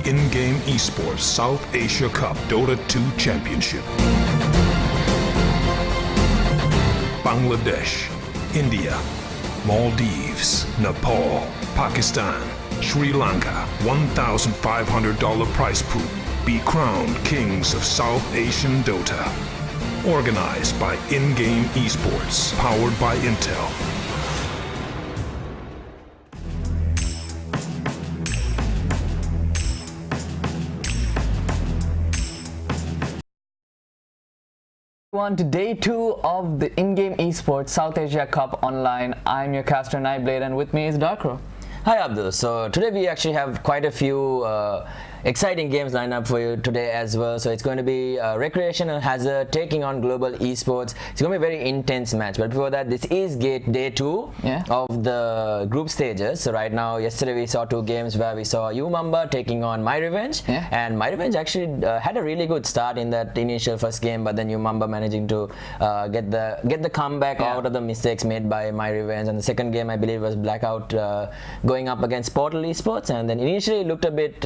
in-game esports South Asia Cup Dota 2 Championship. Bangladesh, India, Maldives, Nepal, Pakistan, Sri Lanka, $1,500 prize pool. Be crowned kings of South Asian Dota. Organized by In-Game Esports, powered by Intel. To day 2 of the in-game esports South Asia Cup online. I'm your caster Nightblade, and with me is Darkro. Hi Abdul. So today we actually have quite a few exciting games lined up for you today as well. So it's going to be Recreational Hazard taking on Global Esports. It's going to be a very intense match. But before that, this is day 2 of the group stages. So right now, yesterday we saw 2 games where we saw Mamba taking on My Revenge. And My Revenge actually had a really good start in that initial first game, but then Mamba managing to get the comeback out of the mistakes made by My Revenge. And the second game, I believe, was Blackout going up against Portal Esports, and then initially looked a bit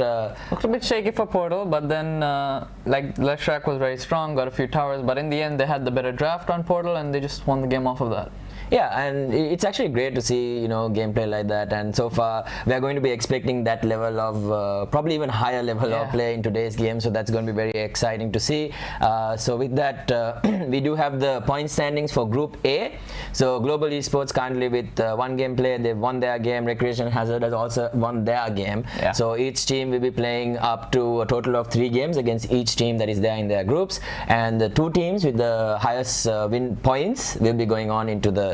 shaky for Portal, but then like Leshrac was very strong, got a few towers, but in the end they had the better draft on Portal and they just won the game off of that. Yeah, and it's actually great to see, gameplay like that. And so far, we are going to be expecting that level of, probably even higher level of play in today's game. So that's going to be very exciting to see. So with that, we do have the point standings for Group A. So Global Esports currently with 1 game play, they've won their game. Recreational Hazard has also won their game. So each team will be playing up to a total of 3 games against each team that is there in their groups. And the 2 teams with the highest win points will be going on into the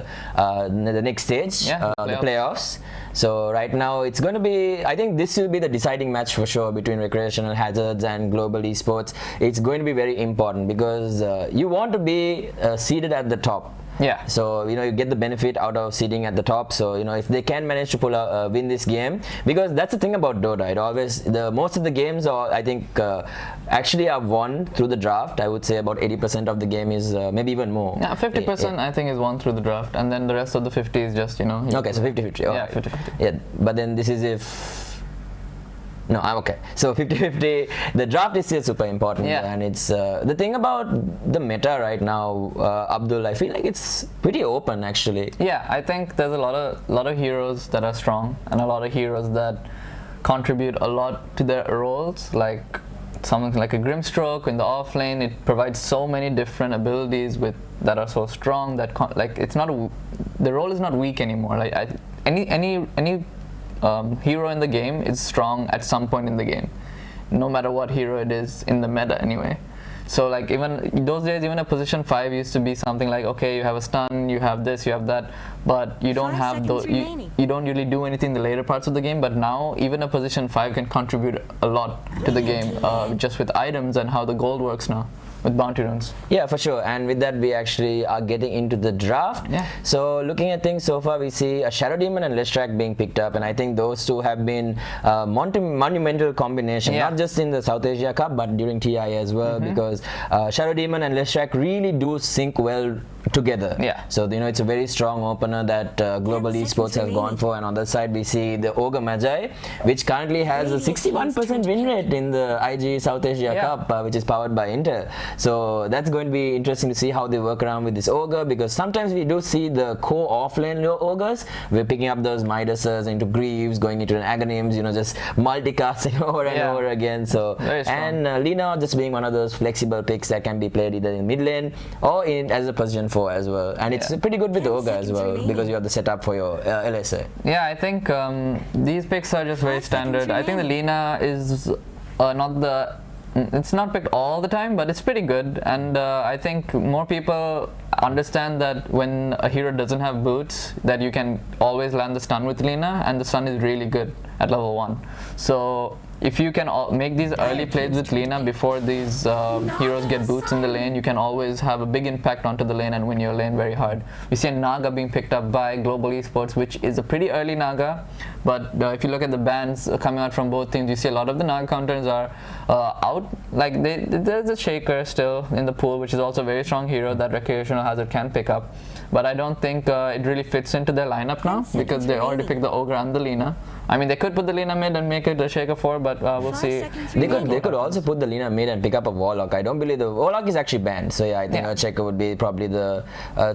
next stage, the playoffs. So right now it's going to be, I think this will be the deciding match for sure between Recreational Hazards and Global Esports. It's going to be very important because you want to be seated at the top. So you get the benefit out of sitting at the top. So if they can manage to win this game, because that's the thing about Dota. It always most of the games are, I think, actually are won through the draft. I would say about 80% of the game is maybe even more. 50% I think is won through the draft, and then the rest of the 50 is just Okay, so 50-50. Yeah, 50-50. Yeah, but then this is if. No, I'm okay. So 50-50, the draft is still super important, and it's the thing about the meta right now, Abdul. I feel like it's pretty open actually. Yeah, I think there's a lot of heroes that are strong, and a lot of heroes that contribute a lot to their roles. Like something like a Grimstroke in the off lane, it provides so many different abilities that are so strong that it's not the role is not weak anymore. Like any hero in the game is strong at some point in the game, no matter what hero it is in the meta anyway. So like even those days, even a position 5 used to be something like, okay, you have a stun, you have this, you have that, but you don't have those. You don't really do anything in the later parts of the game. But now even a position 5 can contribute a lot to the game, just with items and how the gold works now with bounty runes. Yeah, for sure. And with that, we actually are getting into the draft. So looking at things so far, we see a Shadow Demon and Leshrac being picked up, and I think those 2 have been monumental combination, not just in the South Asia Cup but during TI as well, because Shadow Demon and Leshrac really do sync well together. So it's a very strong opener that Global Esports have gone for. And on the side we see the Ogre Magi, which currently has a 61% win rate in the IGE South Asia Cup, which is powered by Intel. So that's going to be interesting to see how they work around with this Ogre, because sometimes we do see the core offlane Ogres, we're picking up those Midases into Greaves, going into an Aghanims, just multicasting over and over again. So and Lina just being one of those flexible picks that can be played either in mid lane or as a position 4 as well. And it's pretty good with the Ogre as well, because you have the setup for your LSA. Yeah, I think these picks are just very standard. I think the Lina is it's not picked all the time, but it's pretty good. And I think more people understand that when a hero doesn't have boots, that you can always land the stun with Lina, and the stun is really good at level 1. So if you can make these early plays with Lina before these heroes get boots in the lane, you can always have a big impact onto the lane and win your lane very hard. We see a Naga being picked up by Global Esports, which is a pretty early Naga, but if you look at the bans coming out from both teams, you see a lot of the Naga counters are out. Like there's a Shaker still in the pool, which is also a very strong hero that Recreational Hazard can pick up. But I don't think it really fits into their lineup now, because they already picked the Ogre and the Lina. I mean, they could put the Lina mid and make it a Shaker 4, but we'll see. They could also put the Lina mid and pick up a Warlock. I don't believe the Warlock is actually banned, so yeah, I think a Checker would be probably the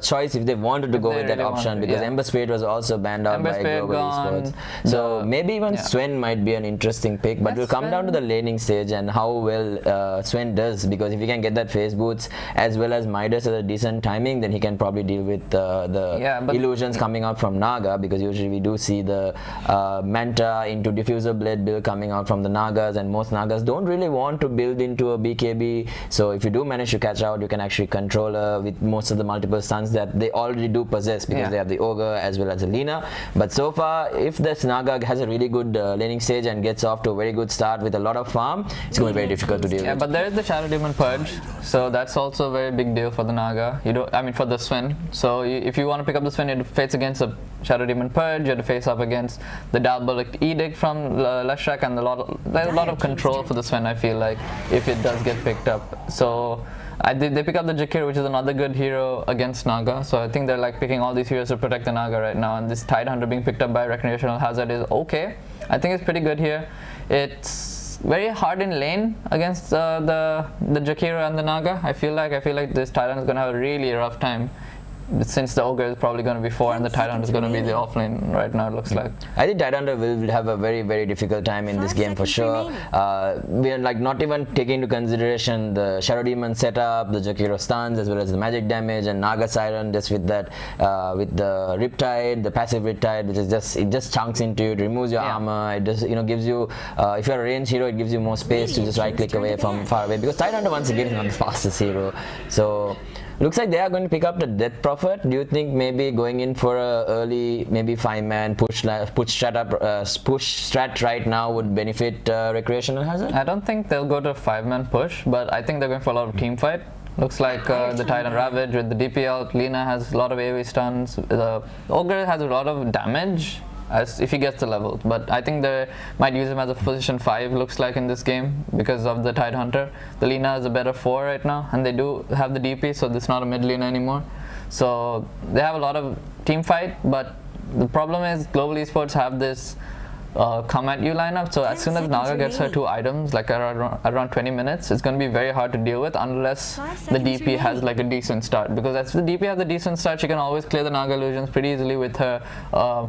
choice if they wanted to go with that option, because Ember Spirit was also banned out by Global Esports. So maybe even Sven might be an interesting pick, but we'll come down to the laning stage and how well Sven does, because if he can get that phase boots as well as Midas at a decent timing, then he can probably deal with the illusions coming out from Naga, because usually we do see the Manta into Diffuser Blade build coming out from the Nagas, and most Nagas don't really want to build into a BKB. So if you do manage to catch out, you can actually control with most of the multiple stuns that they already do possess, because they have the Ogre as well as the Lina. But so far, if this Naga has a really good laning stage and gets off to a very good start with a lot of farm, it's going to be very difficult to deal with. Yeah, but there is the Shadow Demon Purge, so that's also a very big deal for the Naga. For the Sven. So if you want to pick up the Sven, you have to face against a Shadow Demon Purge, you have to face up against the Diabolic Edict from Leshrac, and there's a lot of control for the Sven, I feel like, if it does get picked up. So they pick up the Jakir, which is another good hero against Naga. So I think they're like picking all these heroes to protect the Naga right now, and this Tidehunter being picked up by Recreational Hazard is okay. I think it's pretty good here. It's very hard in lane against the Jakiro and the Naga. I feel like this Tidehunter is gonna have a really rough time, since the Ogre is probably going to be 4 and the Tidehunter is going to be the offlane right now, it looks like. I think Tidehunter will have a very, very difficult time in this game for sure. We are like not even taking into consideration the Shadow Demon setup, the Jakiro stuns, as well as the magic damage, and Naga Siren just with that, with the Riptide, the passive Riptide, which is it just chunks into you, it removes your armor, it just gives you, if you're a range hero, it gives you more space to just right click away from far away, because Tidehunter once again is not the fastest hero. So looks like they are going to pick up the Death Prophet. Do you think maybe going in for a early, maybe 5-man push strat right now would benefit Recreational Hazard? I don't think they'll go to a 5-man push, but I think they're going for a lot of team fight. Looks like the Titan Ravage with the DPL. Lina has a lot of AoE stuns. The Ogre has a lot of damage if he gets the level, but I think they might use him as a position 5, looks like, in this game because of the Tidehunter. The Lina is a better 4 right now, and they do have the DP, so it's not a mid Lina anymore. So they have a lot of team fight, but the problem is Global Esports have this come at you lineup, so as soon as Naga gets her 2 items, like around 20 minutes, it's going to be very hard to deal with unless the DP has like a decent start, because as the DP has a decent start, she can always clear the Naga illusions pretty easily with her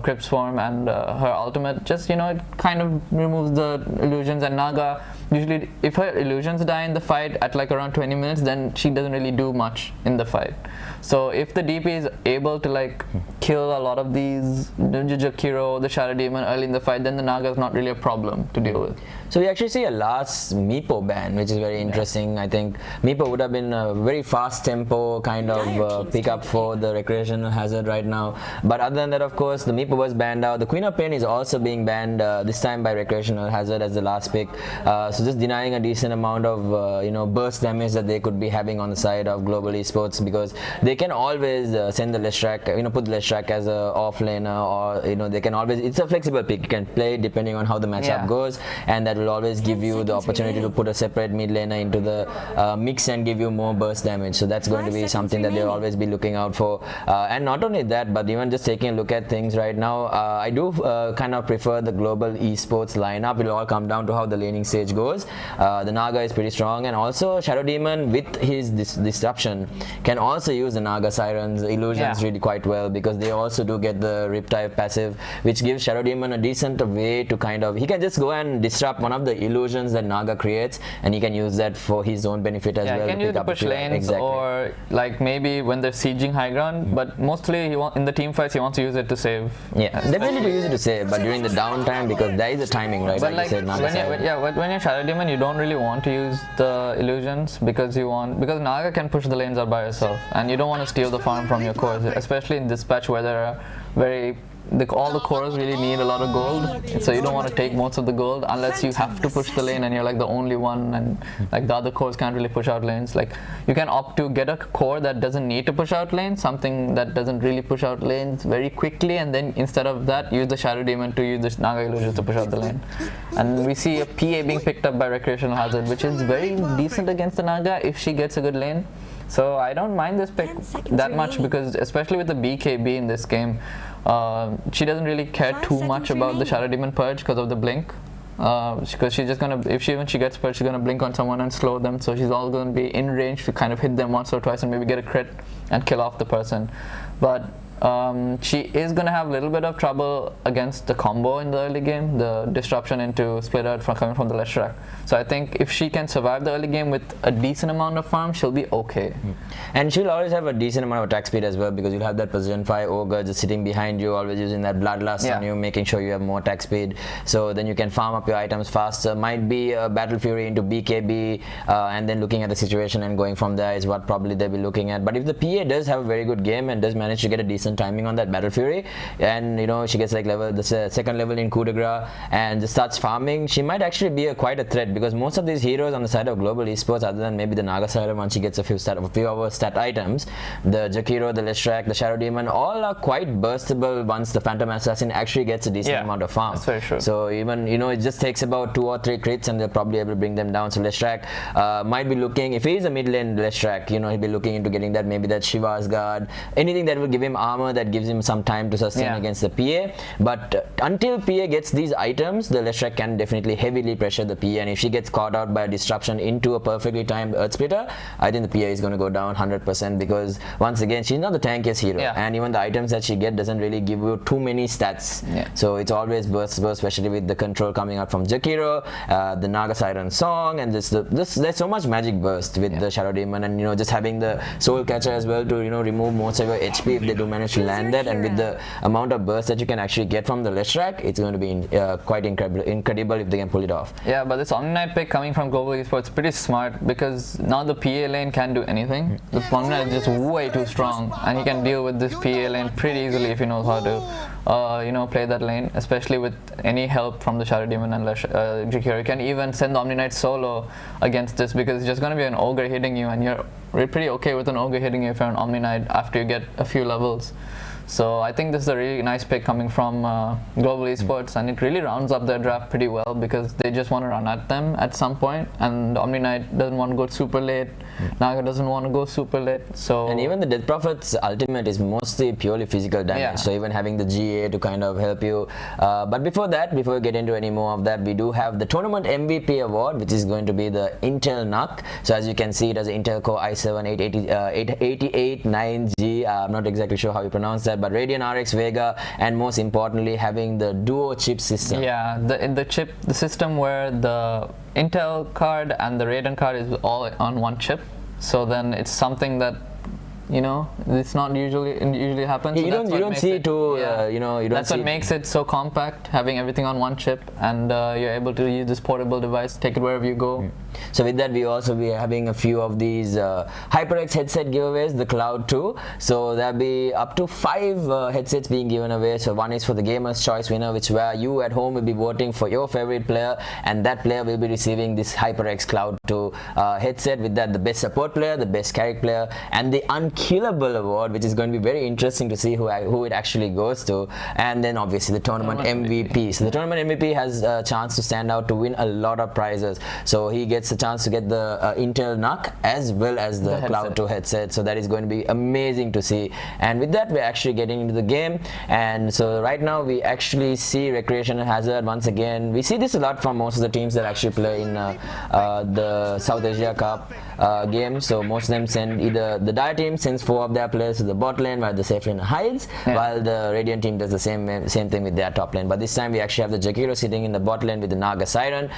Crypt Swarm and her ultimate. Just, it kind of removes the illusions, and Naga usually, if her illusions die in the fight at like around 20 minutes, then she doesn't really do much in the fight. So if the DP is able to like kill a lot of these Jakiro, the Shadow Demon early in the fight, then the Naga is not really a problem to deal with. So we actually see a last Meepo ban, which is very interesting. I think Meepo would have been a very fast tempo kind of pickup for the Recreational Hazard right now. But other than that, of course, the Meepo was banned out. The Queen of Pain is also being banned this time by Recreational Hazard as the last pick. So just denying a decent amount of burst damage that they could be having on the side of Global Esports, because they can always send the Leshrac, put the Leshrac as a offlaner, or they can always, it's a flexible pick, you can play depending on how the matchup goes, and that will always give you the opportunity to put a separate mid laner into the mix and give you more burst damage. So that's going to be something that they'll always be looking out for. And not only that, but even just taking a look at things right now, I do kind of prefer the Global Esports lineup. It will all come down to how the laning stage goes. The Naga is pretty strong, and also Shadow Demon with his disruption can also use the Naga Sirens illusions really quite well, because they also do get the Riptide passive, which gives Shadow Demon a decent way to kind of, he can just go and disrupt one of the illusions that Naga creates, and he can use that for his own benefit as well. Yeah, he can use it to push lanes, or like maybe when they're sieging high ground, but mostly in the team fights he wants to use it to save. Yeah, definitely to use it to save, but during the downtime, because there is a timing, right? But like when you're Shadow Demon, you don't really want to use the illusions, because Naga can push the lanes out by herself, and you don't want to steal the farm from your cores, especially in this patch where there are all the cores really need a lot of gold, so you don't want to take most of the gold unless you have to push the lane and you're like the only one, and like the other cores can't really push out lanes. Like you can opt to get a core that doesn't need to push out lanes, something that doesn't really push out lanes very quickly, and then instead of that use the Shadow Demon to use the Naga illusions to push out the lane. And we see a PA being picked up by Recreational Hazard, which is very decent against the Naga if she gets a good lane. So I don't mind this pick 10 seconds that much remaining. because especially with the BKB in this game, she doesn't really care 5 too much seconds about the remaining. Shadow Demon Purge because of the blink. Because she's just gonna, when she gets purged, she's gonna blink on someone and slow them. So she's all gonna be in range to kind of hit them once or twice and maybe get a crit and kill off the person. But she is going to have a little bit of trouble against the combo in the early game, the disruption into Splitter coming from the Leshrac. So I think if she can survive the early game with a decent amount of farm, she'll be okay. And she'll always have a decent amount of attack speed as well, because you'll have that position 5 ogre just sitting behind you, always using that bloodlust on you, making sure you have more attack speed. So then you can farm up your items faster. Might be a Battle Fury into BKB and then looking at the situation and going from there is what probably they'll be looking at. But if the PA does have a very good game and does manage to get a decent timing on that Battle Fury, and you know she gets like the second level in coup de grace and just starts farming, she might actually be quite a threat, because most of these heroes on the side of global esports, other than maybe the Naga Siren once she gets a few of her stat items, the Jakiro, the Leshrac, the Shadow Demon, all are quite burstable once the Phantom Assassin actually gets a decent amount of farm. That's very true. So even it just takes about 2 or 3 crits and they're probably able to bring them down. So Leshrac might be looking, if he's a mid lane Leshrac, he'll be looking into getting that, maybe that Shiva's guard, anything that will give him armor that gives him some time to sustain against the PA. But until PA gets these items, the Leshrac can definitely heavily pressure the PA, and if she gets caught out by a disruption into a perfectly timed Earth Splitter, I think the PA is going to go down 100%, because once again she's not the tankiest hero, and even the items that she gets doesn't really give you too many stats. So it's always burst, especially with the control coming out from Jakiro, the Naga Siren song, and there's so much magic burst with the Shadow Demon, and just having the Soul Catcher as well to remove most of your HP if they do manage to land that, and with the amount of burst that you can actually get from the Leshrac, it's going to be quite incredible if they can pull it off. Yeah, but this Omni Knight pick coming from Global Esports pretty smart, because now the PA lane can't do anything. The Omni Knight is just way too strong, and he can deal with this PA lane pretty easily if he knows how to play that lane, especially with any help from the Shadow Demon and Jakiro. You can even send the Omni Knight solo against this, because it's just going to be an ogre hitting you, and you're pretty okay with an ogre hitting you if you're an Omni Knight after you get a few levels. So I think this is a really nice pick coming from Global Esports, and it really rounds up their draft pretty well, because they just want to run at them at some point, and Omni Knight doesn't want to go super late, Naga doesn't want to go super late. So and even the Death Prophet's ultimate is mostly purely physical damage, so even having the GA to kind of help you. But before we get into any more of that, we do have the tournament MVP award, which is going to be the Intel NUC. So as you can see, it has an Intel Core i7 889G. I'm not exactly sure how you pronounce that, but Radeon RX Vega, and most importantly having the duo chip system. Yeah, the system where the Intel card and the Radeon card is all on one chip. So then it's something that it's not usually happens. You don't see it too. That's what makes it so compact, having everything on one chip, and you're able to use this portable device, take it wherever you go. So with that, we also be having a few of these HyperX headset giveaways, the Cloud 2. So there'll be up to 5 headsets being given away. So one is for the Gamer's Choice winner, which where you at home will be voting for your favorite player, and that player will be receiving this HyperX Cloud 2 headset. With that, the best support player, the best character player, and the Unkillable award, which is going to be very interesting to see who it actually goes to. And then obviously the tournament MVP. So the tournament MVP has a chance to stand out to win a lot of prizes. So he gets a chance to get the Intel NUC as well as the Cloud 2 headset. So that is going to be amazing to see. And with that, we're actually getting into the game. And so right now we actually see Recreational Hazard once again. We see this a lot from most of the teams that actually play in the South Asia Cup games. So most of them send either the Dire team sends 4 of their players to the bot lane while the safe lane hides, while the Radiant team does the same thing with their top lane. But this time we actually have the Jakiro sitting in the bot lane with the Naga Siren,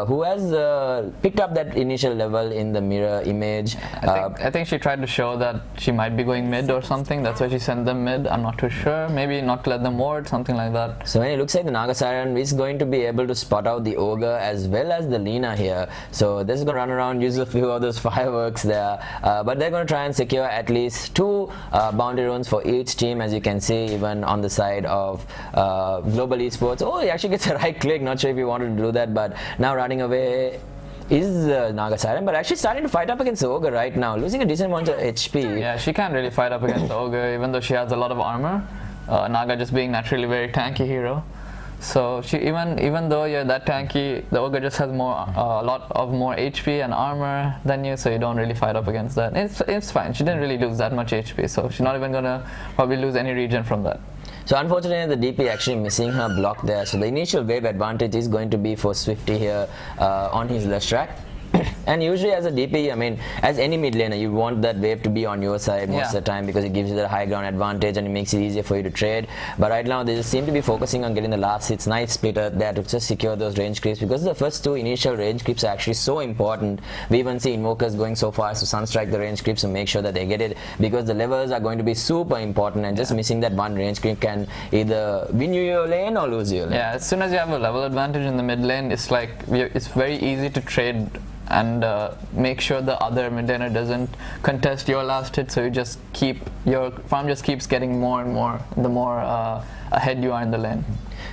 who has picked up that initial level in the mirror image. I think she tried to show that she might be going mid or something. That's why she sent them mid. I'm not too sure. Maybe not to let them ward, something like that. So when it looks like the Naga Siren is going to be able to spot out the Ogre as well as the Lina here. So this is going to run around, use a few of those fireworks there. But they're going to try and secure at least 2 boundary runes for each team, as you can see even on the side of Global Esports. Oh, he actually gets a right click. Not sure if he wanted to do that, but now running away is Naga Siren, but actually starting to fight up against the Ogre right now, losing a decent amount of HP. Yeah, she can't really fight up against the Ogre, even though she has a lot of armor. Naga just being naturally a very tanky hero. So she even though you're that tanky, the ogre just has a lot of more HP and armor than you, so you don't really fight up against that. It's fine. She didn't really lose that much HP, so she's not even gonna probably lose any regen from that. So unfortunately, the DP actually missing her block there. So the initial wave advantage is going to be for Swifty here on his Leshrac. And usually as a DP, I mean, as any mid laner, you want that wave to be on your side most of the time because it gives you the high ground advantage and it makes it easier for you to trade. But right now, they just seem to be focusing on getting the last hits. Nice splitter there to just secure those range creeps, because the first two initial range creeps are actually so important. We even see invokers going so far as to sunstrike the range creeps to make sure that they get it, because the levels are going to be super important, and just missing that one range creep can either win you your lane or lose your lane. Yeah, as soon as you have a level advantage in the mid lane, it's like it's very easy to trade and make sure the other mid laner doesn't contest your last hit, so you just your farm just keeps getting more and more the more ahead you are in the lane.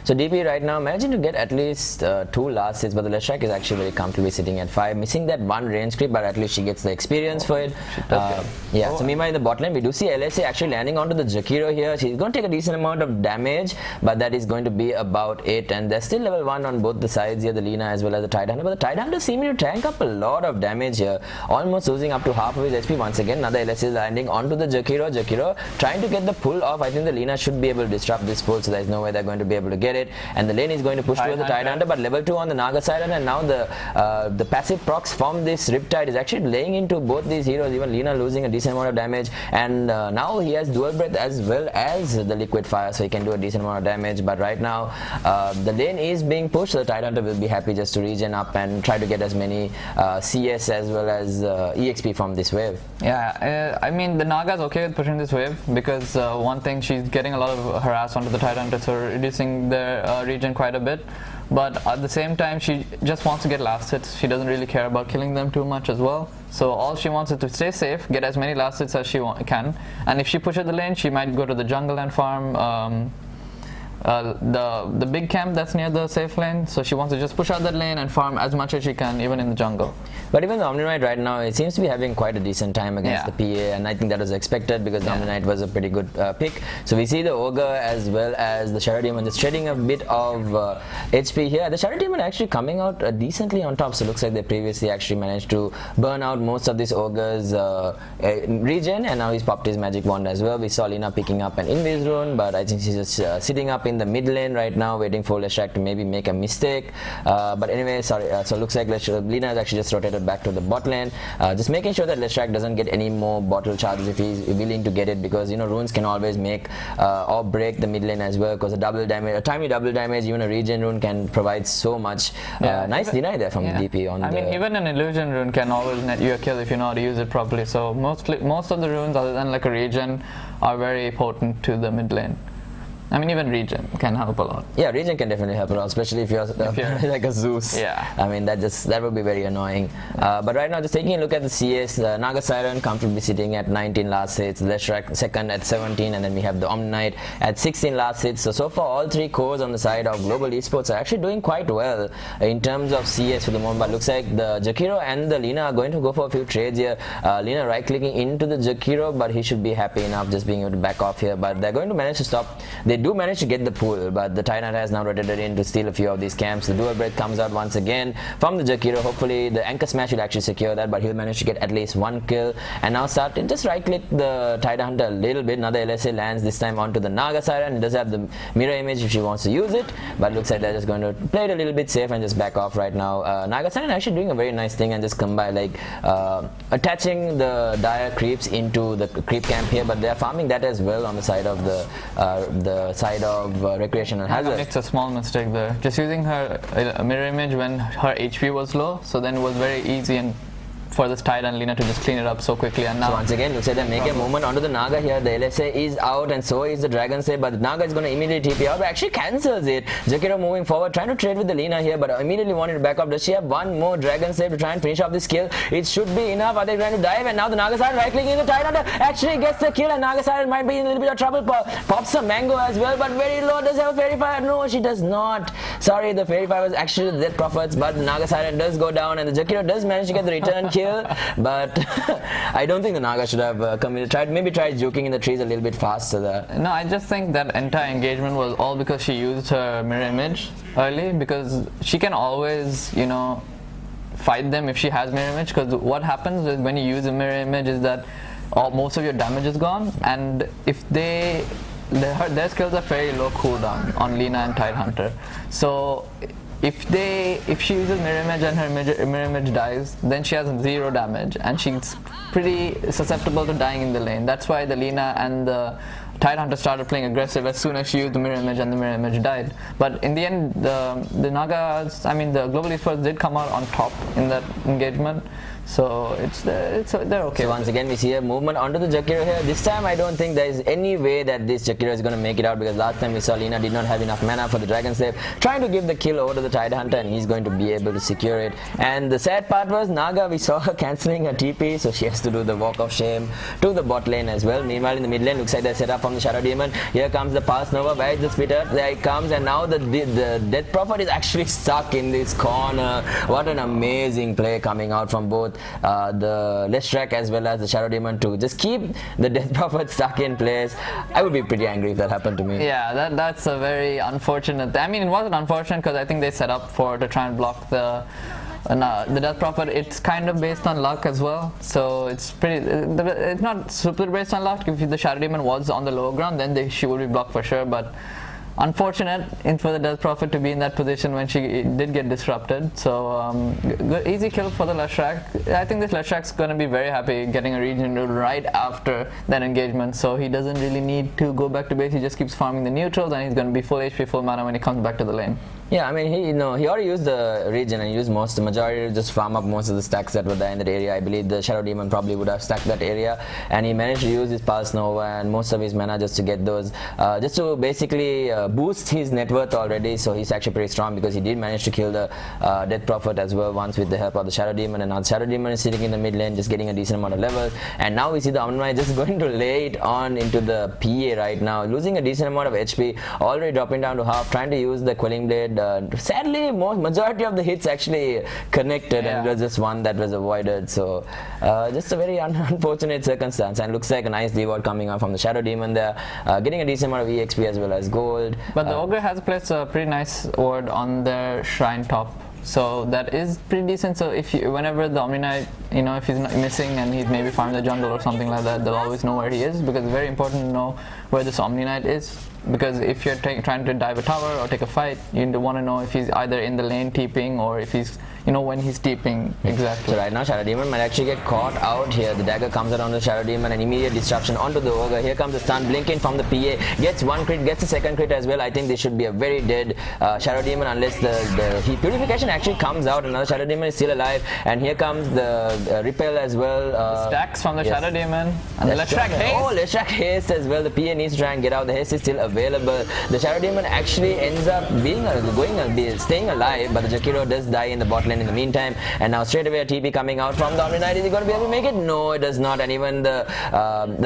So DP right now managing to get at least 2 last hits, but the Leshrac is actually very comfortably sitting at 5, missing that one range creep, but at least she gets the experience for it. So meanwhile in the bot lane, we do see LSA actually landing onto the Jakiro here. She's going to take a decent amount of damage, but that is going to be about it. And they're still level 1 on both the sides here, the Lina as well as the Tidehunter. But the Tidehunter seeming to tank up a lot of damage here, almost losing up to half of his HP once again. Another LSA is landing onto the Jakiro. Jakiro trying to get the pull off. I think the Lina should be able to disrupt this pull, so there's no way they're going to be able to get it. And the lane is going to push towards the Tidehunter, but level 2 on the Naga Siren, and now the passive procs from this Riptide is actually laying into both these heroes. Even Lina losing a decent amount of damage, and now he has dual breath as well as the liquid fire, so he can do a decent amount of damage. But right now the lane is being pushed, so the Tidehunter will be happy just to regen up and try to get as many CS as well as EXP from this wave. Yeah, I mean the Naga's okay with pushing this wave because one thing, she's getting a lot of harass onto the Tidehunter, so reducing their regen quite a bit. But at the same time, she just wants to get last hits. She doesn't really care about killing them too much as well. So all she wants is to stay safe, get as many last hits as she can. And if she pushes the lane, she might go to the jungle and farm the big camp that's near the safe lane. So she wants to just push out that lane and farm as much as she can, even in the jungle. But even the Omni-Knight right now, it seems to be having quite a decent time against the PA, and I think that was expected because the Omni-Knight was a pretty good pick. So we see the Ogre as well as the Shadow Demon just shedding a bit of HP here. The Shadow Demon actually coming out decently on top, so it looks like they previously actually managed to burn out most of this Ogre's regen, and now he's popped his magic wand as well. We saw Lina picking up an Invis rune, but I think she's just sitting up in the mid lane right now, waiting for Leshrac to maybe make a mistake. But anyway, sorry, so it looks like Lina has actually just rotated back to the bot lane, just making sure that Leshrac doesn't get any more bottle charges if he's willing to get it, because you know runes can always make or break the mid lane as well, because a double damage, a timely double damage, even a regen rune can provide so much. Nice deny there from the DP on mean, even an illusion rune can always net you a kill if you know how to use it properly. So most of the runes, other than like a regen, are very potent to the mid lane. I mean, even regen can help a lot. Yeah, regen can definitely help a lot, especially if you're like a Zeus. Yeah. I mean, that would be very annoying. But right now, just taking a look at the CS, the Naga Siren comfortably sitting at 19 last hits, Leshrac second at 17, and then we have the Omni-Knight at 16 last hits. So far, all 3 cores on the side of Global Esports are actually doing quite well in terms of CS for the moment. But looks like the Jakiro and the Lina are going to go for a few trades here. Lina right-clicking into the Jakiro, but he should be happy enough just being able to back off here. But they're going to manage to stop. They do manage to get the pull, but the Tidehunter has now rotated in to steal a few of these camps. The dual breath comes out once again from the Jakiro. Hopefully the Anchor Smash will actually secure that, but he'll manage to get at least 1 kill. And now start and just right click the Tidehunter a little bit. Another LSA lands, this time onto the Naga Siren. It does have the mirror image if she wants to use it, but looks like they're just going to play it a little bit safe and just back off right now. Naga Siren actually doing a very nice thing and just come by like attaching the dire creeps into the creep camp here, but they're farming that as well on the side of the side of recreational hazard. It's a small mistake there. Just using her mirror image when her HP was low, so then it was very easy and for this Tide and Lina to just clean it up so quickly. And now so once again, looks like they make a movement onto the Naga here. The LSA is out and so is the Dragon Slave, but the Naga is going to immediately TP out, but actually cancels it. Jakiro moving forward, trying to trade with the Lina here, but immediately wanted to back up. Does she have one more Dragon Slave to try and finish off this kill? It should be enough. Are they trying to dive? And now the Naga Siren right clicking in the Tide Hunter actually gets the kill, and Naga Siren might be in a little bit of trouble. Pops some mango as well, but very low. Does have a Fairy Fire? No, she does not. Sorry, the Fairy Fire was actually the Death Prophets, but the Naga Siren does go down, and the Jakiro does manage to get the return kill, but I don't think the Naga should have maybe tried juking in the trees a little bit faster there. No, I just think that entire engagement was all because she used her mirror image early, because she can always, you know, fight them if she has mirror image, because what happens is when you use a mirror image is that most of your damage is gone, and if their skills are very low cooldown on Lina and Tidehunter. So if she uses mirror image and her mirror image dies, then she has 0 damage and she's pretty susceptible to dying in the lane. That's why the Lina and the Tidehunter started playing aggressive as soon as she used the mirror image, and the mirror image died. But in the end, the Nagas, I mean the Global Esports did come out on top in that engagement. So they're okay. So once again we see a movement onto the Jakiro here. This time I don't think there is any way that this Jakiro is going to make it out, because last time we saw Lina did not have enough mana for the Dragon Slave, trying to give the kill over to the Tidehunter, and he's going to be able to secure it. And the sad part was Naga, we saw her cancelling her TP, so she has to do the walk of shame to the bot lane as well. Meanwhile in the mid lane, looks like they're set up from the Shadow Demon. Here comes the Pulse Nova. Where is the splitter? There it comes, and now the Death Prophet is actually stuck in this corner. What an amazing play coming out from both the Leshrac as well as the Shadow Demon to just keep the Death Prophet stuck in place. I would be pretty angry if that happened to me. Yeah, that's a very unfortunate. I mean, it wasn't unfortunate because I think they set up to try and block the Death Prophet. It's kind of based on luck as well, so it's not super based on luck. If the Shadow Demon was on the low ground, then she would be blocked for sure, but unfortunate for the Death Prophet to be in that position when she did get disrupted. So good, easy kill for the Leshrac. I think this Leshrac's going to be very happy getting a region right after that engagement, so he doesn't really need to go back to base. He just keeps farming the neutrals, and he's going to be full HP, full mana when he comes back to the lane. Yeah, I mean, he already used the region and used the majority to just farm up most of the stacks that were there in that area. I believe the Shadow Demon probably would have stacked that area, and he managed to use his Pulse Nova and most of his mana just to get those, just to basically boost his net worth already. So he's actually pretty strong, because he did manage to kill the Death Prophet as well once with the help of the Shadow Demon, and now the Shadow Demon is sitting in the mid lane just getting a decent amount of levels. And now we see the Omnimai just going to lay it on into the PA right now, losing a decent amount of HP, already dropping down to half, trying to use the Quelling Blade. Sadly, majority of the hits actually connected, and it was just one that was avoided. So just a very unfortunate circumstance, and looks like a nice reward coming out from the Shadow Demon there, getting a decent amount of EXP as well as gold. But the Ogre has placed a pretty nice ward on their shrine top, so that is pretty decent. So whenever the Omni Knight, if he's not missing and he's maybe farming the jungle or something like that, they'll always know where he is, because it's very important to know where this Omni Knight is. Because if you're trying to dive a tower or take a fight, you want to know if he's either in the lane TPing or if he's, when he's TPing exactly. So right now Shadow Demon might actually get caught out here. The dagger comes around the Shadow Demon, and immediate disruption onto the Ogre. Here comes the stun, blinking from the PA, gets one crit, gets a second crit as well. I think this should be a very dead Shadow Demon unless the heat purification actually comes out. Another Shadow Demon is still alive, and here comes the repel as well. Stacks from the Shadow Demon, and the Leshrac haste. Oh, Leshrac haste as well. The PA needs to try and get out. The haste is still available. The Shadow Demon actually ends up staying alive, but the Jakiro does die in the bot lane in the meantime. And now straight away a TP coming out from the Omni Knight. Is he going to be able to make it? No, it does not. And even the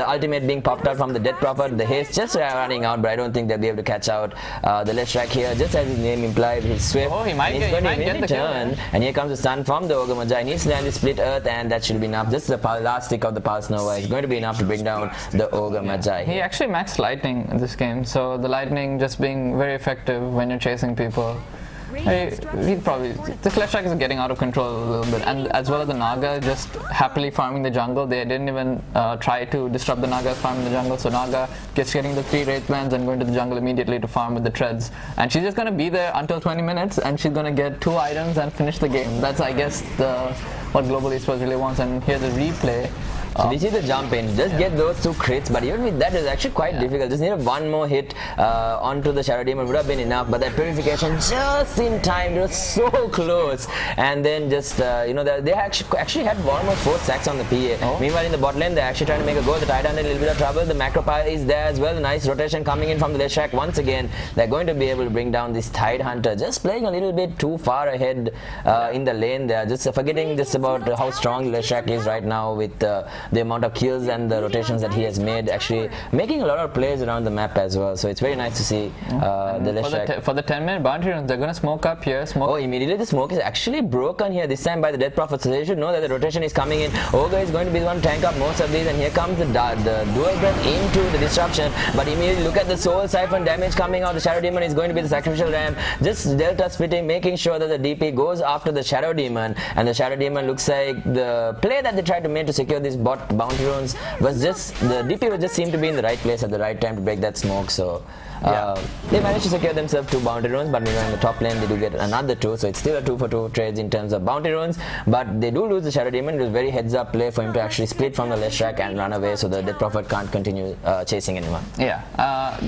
ultimate being popped out from the Death Prophet, the haste just running out, but I don't think they'll be able to catch out the Leshrac here. Just as his name implied, he's swift. Oh, he might get the turn. And here comes the stun from the Ogre Magi. He needs to land the split earth, and that should be enough. Just the last stick of the Pulse Nova is going to be enough to bring down the Ogre Magi. He actually maxed lightning in this game, so the lightning just being very effective when you're chasing people. This Leshrac is getting out of control a little bit, and as well as the Naga just happily farming the jungle. They didn't even try to disrupt the Naga farming the jungle, so Naga getting the 3 Wraith Lands and going to the jungle immediately to farm with the treads. And she's just going to be there until 20 minutes, and she's going to get 2 items and finish the game. That's, I guess, what Global Esports really wants. And here's the replay. So this is the jump in, just get those 2 crits, but even with that is actually quite difficult. Just need one more hit onto the Shadow Demon would have been enough, but that purification just in time, it was so close. And then just, they actually had almost 4 stacks on the PA. Meanwhile in the bot lane, they're actually trying to make a goal. The Tidehunter in a little bit of trouble. The macro pile is there as well. Nice rotation coming in from the Leshrac. Once again, they're going to be able to bring down this Tidehunter. Just playing a little bit too far ahead in the lane there. Just forgetting just about how strong Leshrac is right now with the amount of kills and the rotations that he has made, actually making a lot of plays around the map as well. So it's very nice to see the Leshrac. For the 10-minute bounty runs, they're going to smoke up here. Oh, immediately the smoke is actually broken here this time by the Death Prophet. So they should know that the rotation is coming in. Ogre is going to be the one to tank up most of these, and here comes the dual breath into the disruption. But immediately look at the soul siphon damage coming out. The Shadow Demon is going to be the sacrificial ram. Just Delta splitting, making sure that the DP goes after the Shadow Demon, and the Shadow Demon looks like the play that they tried to make to secure these bot bounty runes was just, the DP was just seemed to be in the right place at the right time to break that smoke. So they managed to secure themselves 2 bounty runes, but meanwhile in the top lane they do get another 2, so it's still a 2-for-2 trades in terms of bounty runes, but they do lose the Shadow Demon. It was very heads up play for him to actually split from the Leshrac and run away, so the Death Prophet can't continue chasing anyone.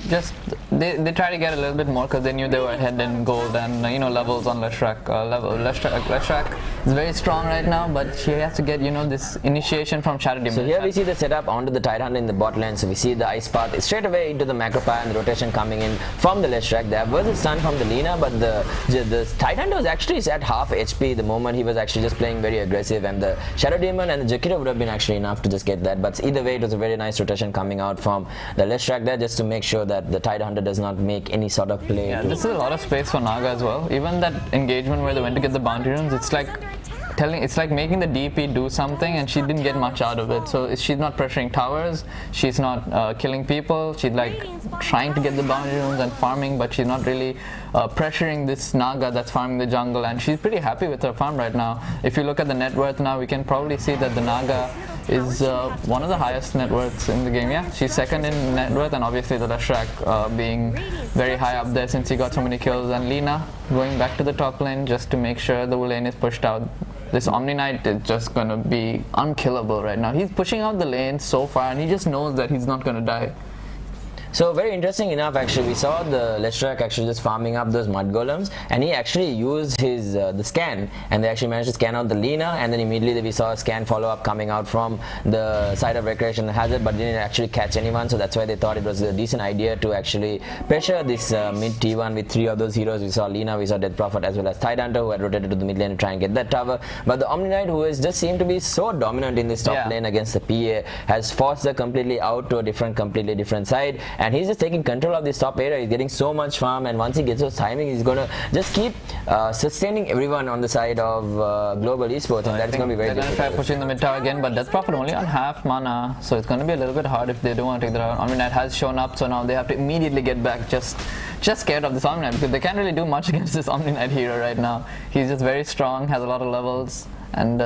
Just they try to get a little bit more because they knew they were ahead in gold and levels on Leshrac. Leshrac is very strong right now, but she has to get this initiation from Shadow Demon. So here we see the setup onto the Tidehunter in the bot lane. So we see the Ice Path straight away into the Macropire and the rotation coming in from the Leshrac. There was a stun from the Lina, but the Tidehunter was actually at half HP the moment he was actually just playing very aggressive, and the Shadow Demon and the Jakiro would have been actually enough to just get that. But either way, it was a very nice rotation coming out from the Leshrac there, just to make sure that the Tidehunter does not make any sort of play. Yeah, this is a lot of space for Naga as well. Even that engagement where they went to get the bounty runes, it's like making the DP do something, and she didn't get much out of it. So she's not pressuring towers, she's not killing people, she's like trying to get the bounty runes and farming, but she's not really pressuring this Naga that's farming the jungle, and she's pretty happy with her farm right now. If you look at the net worth now, we can probably see that the Naga is one of the highest net worths in the game. Yeah, she's second in net worth, and obviously the Leshrac being very high up there since he got so many kills, and Lina going back to the top lane just to make sure the lane is pushed out. This Omni Knight is just gonna be unkillable right now. He's pushing out the lane so far, and he just knows that he's not gonna die. So very interesting enough, actually, we saw the Leshrac actually just farming up those mud golems, and he actually used his the scan, and they actually managed to scan out the Lina, and then immediately we saw a scan follow up coming out from the side of Recreation Hazard, but didn't actually catch anyone. So that's why they thought it was a decent idea to actually pressure this mid T1 with 3 of those heroes. We saw Lina, we saw Death Prophet, as well as Tidehunter, who had rotated to the mid lane to try and get that tower. But the Omni Knight, who has just seemed to be so dominant in this top lane against the PA, has forced her completely out to a completely different side, and he's just taking control of this top area. He's getting so much farm, and once he gets those timing, he's going to just keep sustaining everyone on the side of global esports, and that's going to be very difficult. They're going to try pushing the mid tower again, but Death Prophet only on half mana, so it's going to be a little bit hard if they do want to take the round. Omni Knight has shown up, so now they have to immediately get back, just scared of this Omni Knight, because they can't really do much against this Omni Knight hero right now. He's just very strong, has a lot of levels, and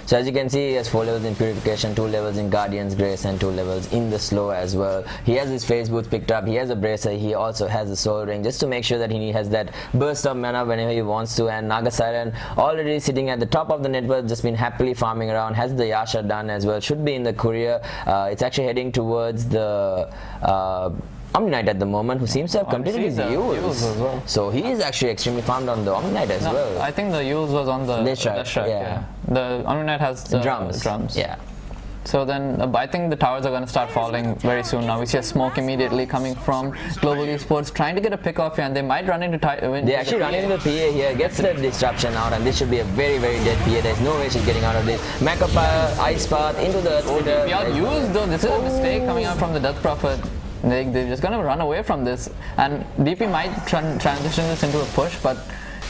So as you can see, he has 4 levels in Purification, 2 levels in Guardian's Grace, and 2 levels in the Slow as well. He has his Phase Boots picked up, he has a Bracer, he also has the Soul Ring, just to make sure that he has that burst of mana whenever he wants to. And Naga Siren already sitting at the top of the network, just been happily farming around, has the Yasha done as well, should be in the courier. It's actually heading towards the Omni Knight at the moment, who seems to have completed his Yules. Well. So he is actually extremely farmed on the Omni Knight as well. I think the Yules was on the Leshrac, yeah. The Omni Knight has the drums. Yeah. So then I think the towers are going to start falling very soon now. We see a smoke immediately coming from Global Esports, trying to get a pick off here, and they might run into They actually run into the PA here, gets the disruption out, and this should be a very, very dead PA. There's no way she's getting out of this. Macropire, Ice Path, into the Earth. We are used though. This is a mistake coming out from the Death Prophet. They're just going to run away from this, and DP might transition this into a push, but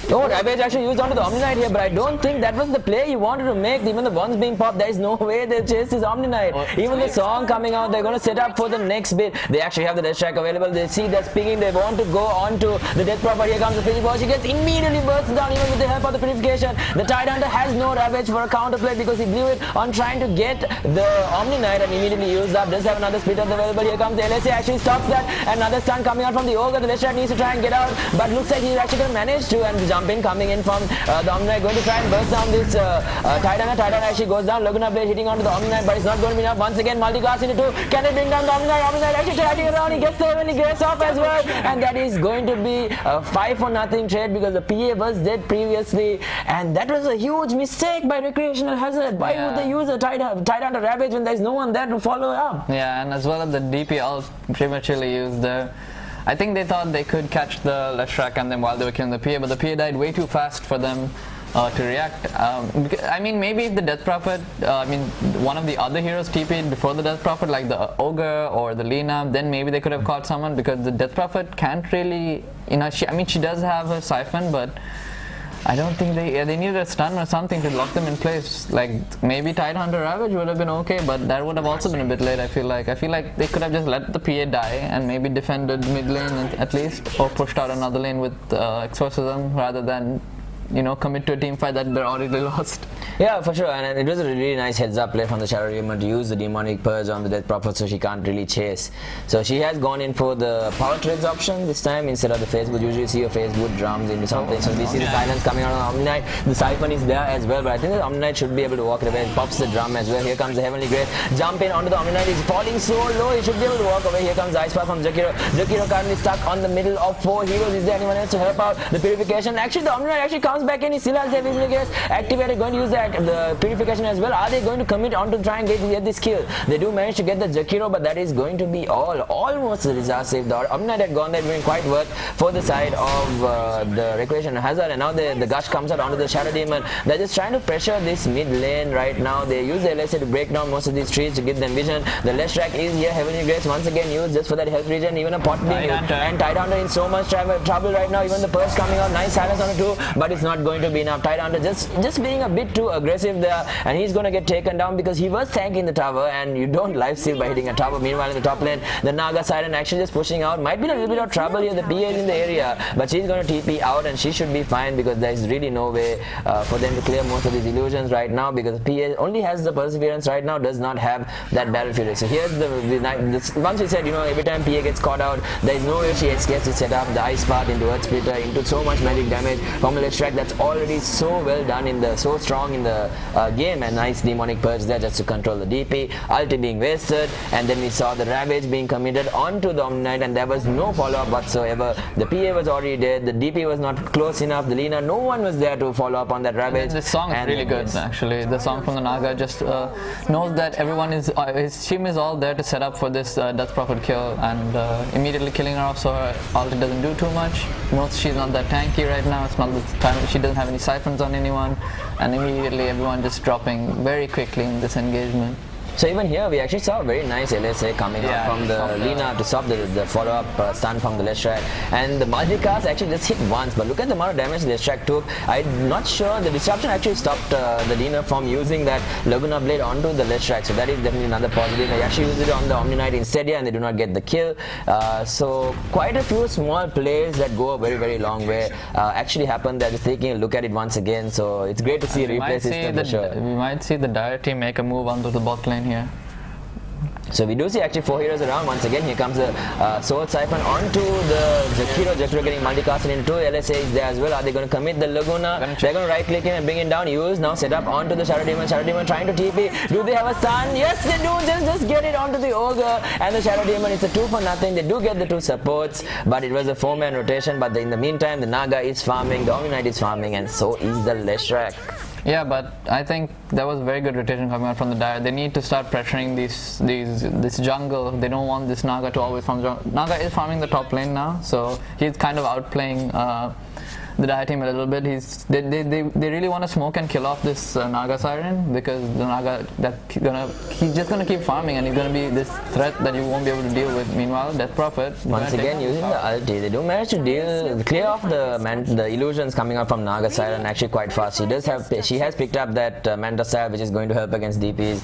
No, Ravage actually used onto the Omni Knight here, but I don't think that was the play he wanted to make. Even the ones being popped, there is no way they'll chase this Omni Knight. Even the song coming out, they're going to set up for the next bit. They actually have the Leshrac available. They see that's pinging. They want to go on to the Death Prophet. Here comes the Physic Ball. She gets immediately bursts down, even with the help of the Purification. The Tidehunter has no Ravage for a counterplay because he blew it on trying to get the Omni Knight and immediately used up. Does have another split available. Here comes the LSA, actually stops that. Another stun coming out from the Ogre. The Leshrac needs to try and get out, but looks like he's actually going to manage to, and the jump in coming in from the Omni Knight, going to try and burst down this Tidehunter. Tidehunter actually goes down. Laguna Blade hitting onto the Omni Knight, but it's not going to be enough. Once again, multi-cast into 2. Can they bring down the Omni Knight? Omni Knight actually trading around. He gets the heavenly grace off as well, and that is going to be a 5-for-0 trade because the PA was dead previously, and that was a huge mistake by Recreational Hazard. Why would they use a Tidehunter Ravage when there's no one there to follow up? Yeah, and as well as the DPL prematurely used there. I think they thought they could catch the Leshrac and then while they were killing the PA, but the PA died way too fast for them. to react. I mean, maybe if the Death Prophet, one of the other heroes TP'd before the Death Prophet, like the Ogre or the Lina, then maybe they could have caught someone, because the Death Prophet can't really, she does have her siphon, but I don't think they needed a stun or something to lock them in place. Like maybe Tidehunter Ravage would have been okay, but that would have also been a bit late. I feel like they could have just let the PA die and maybe defended mid lane at least, or pushed out another lane with Exorcism rather than commit to a team fight that they're already lost. Yeah, for sure, and it was a really nice heads-up play from the Shadow Demon to use the Demonic Purge on the Death Prophet so she can't really chase. So she has gone in for the Power Trades option this time instead of the Phase Boot. Usually you see your Phase Boot drums into something, so we see the silence coming out on the Omni-Knight. The Siphon is there as well, but I think the Omni-Knight should be able to walk it away. It pops the drum as well. Here comes the Heavenly Grace. Jump in onto the Omni-Knight. He's falling so low, he should be able to walk away. Here comes the Ice Path from Jakiro. Jakiro currently stuck on the middle of 4 heroes. Is there anyone else to help out? The Purification. Actually, the Omni-Knight actually comes back in. He still has the Heavenly Grace activated. Going to use the Purification as well. Are they going to commit on to try and get this kill? They do manage to get the Jakiro, but that is going to be almost a disaster. The Omni-Knight had gone there doing quite work for the side of the Recreation Hazard, and now the Gush comes out onto the Shadow Demon. They're just trying to pressure this mid lane right now. They use the LSA to break down most of these trees to give them vision. The Leshrac is here. Heavenly Grace once again used just for that health regen. Even a pot being used, and Tidehunter in so much trouble right now. Even the Purge coming out. Nice silence on the 2, but it's not going to be enough. Tidehunter just being a bit too aggressive there, and he's going to get taken down because he was tanking the tower, and you don't lifesteal by hitting a tower. Meanwhile, in the top lane, the Naga Siren actually just pushing out. Might be a little bit of trouble here. The PA is in the area, but she's going to TP out, and she should be fine because there's really no way for them to clear most of these illusions right now, because PA only has the Perseverance right now, does not have that Battle Fury. So here's once we said, every time PA gets caught out, there is no way she escapes to set up the Ice Path into Earth Splitter, into so much magic damage from a Leshrac that's already so well done so strong in the game, and nice Demonic Purge there just to control the DP. Ulti being wasted, and then we saw the Ravage being committed onto the Omni-Knight, and there was no follow-up whatsoever. The PA was already dead, the DP was not close enough, the Lina, no one was there to follow up on that Ravage. The song is really good actually. The song from the Naga just knows that everyone is, his team is all there to set up for this Death Prophet kill, and immediately killing her off so her ulti doesn't do too much. She's not that tanky right now, it's not the time, she doesn't have any siphons on anyone, and immediately everyone just dropping very quickly in this engagement. So even here, we actually saw a very nice LSA coming out from the Lina to stop the follow-up stun from the Leshrac. And the multicast actually just hit once, but look at the amount of damage Leshrac took. I'm not sure, the disruption actually stopped the Lina from using that Laguna Blade onto the Leshrac, so that is definitely another positive. They actually used it on the Omni-Knight instead here, and they do not get the kill. So quite a few small plays that go a very, very long way actually happened. They're just taking a look at it once again, so it's great to see a replay system for sure. We might see the Dire team make a move onto the bot lane here. So we do see actually 4 heroes around once again. Here comes the Soul Siphon onto the Jakiro. Jakiro getting multicasted into LSA is there as well. Are they going to commit the Laguna? They're going to right click him and bring him down. Use now set up onto the Shadow Demon. Shadow Demon trying to TP. Do they have a stun? Yes they do. Just get it onto the Ogre and the Shadow Demon. It's a 2 for nothing. They do get the 2 supports, but it was a 4-man rotation. But in the meantime, the Naga is farming, the Omni-Knight is farming, and so is the Leshrac. Yeah, but I think that was very good rotation coming out from the Dire. They need to start pressuring this jungle. They don't want this Naga to always farm jungle. Naga is farming the top lane now, so he's kind of outplaying the Dire team a little bit. They really want to smoke and kill off this Naga Siren, because the Naga he's just gonna keep farming, and he's gonna be this threat that you won't be able to deal with. Meanwhile, Death Prophet once again using the ulti, they do manage to clear off the illusions coming out from Naga Siren actually quite fast. She has picked up that Manta Stab, which is going to help against DP's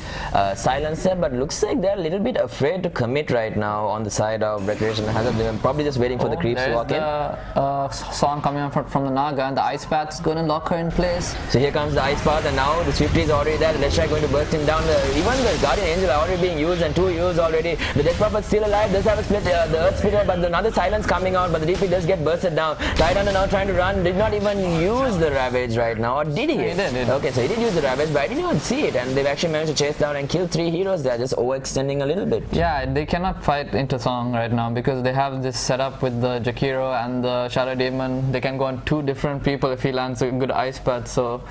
silencer, but looks like they're a little bit afraid to commit right now on the side of Recreation Hazard. They're probably just waiting for the creeps to walk in. Song coming out from the Naga, and the Ice Path's going to lock her in place. So here comes the Ice Path, and now the Swifty is already there. The Leshrac going to burst him down. Even the Guardian Angel are already being used, and 2 used already. The Death Prophet's still alive, does have a split, the Earth Splitter, but another silence coming out, but the DP does get bursted down. Tidehunter now trying to run, did not even use the Ravage right now, or did he? He did. Okay, so he did use the Ravage, but I didn't even see it, and they've actually managed to chase down and kill 3 heroes there, just overextending a little bit. Yeah, they cannot fight into Song right now because they have this setup with the Jakiro and the Shadow Demon. They can go on 2 different people if he lands a good Ice Path, so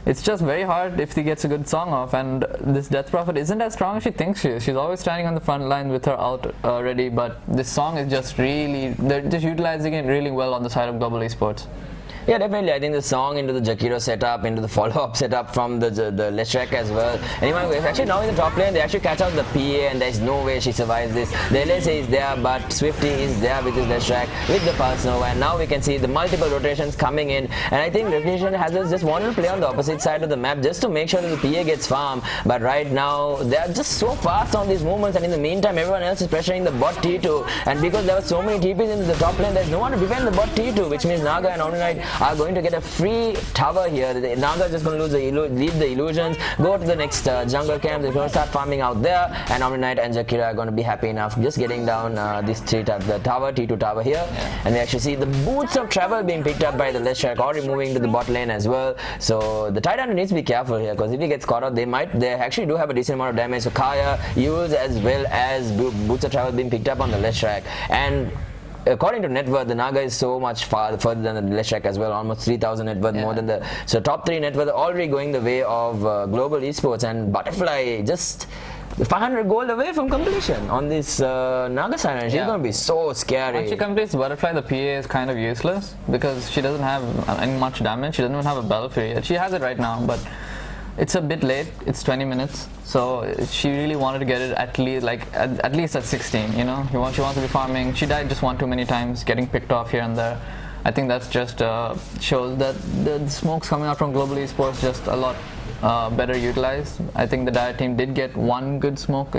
it's just very hard if he gets a good song off. And this Death Prophet isn't as strong as she thinks she is. She's always standing on the front line with her ult ready, but this song is just really, they're just utilizing it really well on the side of Global Esports. Yeah, definitely. I think the song into the Jakiro setup, into the follow-up setup from the Leshrac as well. Anyone, actually now in the top lane, they actually catch out the PA, and there's no way she survives this. The LSA is there, but Swifty is there with his Leshrac, with the Pulse Nova, and now we can see the multiple rotations coming in. And I think Recreation has just wanted to play on the opposite side of the map just to make sure that the PA gets farm. But right now, they're just so fast on these movements, and in the meantime, everyone else is pressuring the bot T2. And because there were so many TPs in the top lane, there's no one to defend the bot T2, which means Naga and Omni Knight are going to get a free tower here. Naga is just going to leave the illusions, go to the next jungle camp. They're going to start farming out there, and Omni Knight and Jakira are going to be happy enough just getting down this the tower, T2 tower here. And we actually see the boots of travel being picked up by the Leshrac or moving to the bot lane as well. So the Titan needs to be careful here, because if he gets caught out, they actually do have a decent amount of damage. So Kaya, Yules, as well as boots of travel being picked up on the Leshrac. And according to net worth, the Naga is so much further than the Leshrac as well, almost 3,000 net worth more than the. So top 3 net worth are already going the way of global esports, and Butterfly just 500 gold away from completion on this Naga side. She's going to be so scary. Once she completes Butterfly, the PA is kind of useless because she doesn't have any much damage. She doesn't even have a Belfry yet. She has it right now, but it's a bit late. It's 20 minutes, so she really wanted to get it at least at least at 16. You know, she wants to be farming. She died just one too many times, getting picked off here and there. I think that's just shows that the smokes coming out from global esports just a lot better utilized. I think the Dire team did get one good smoke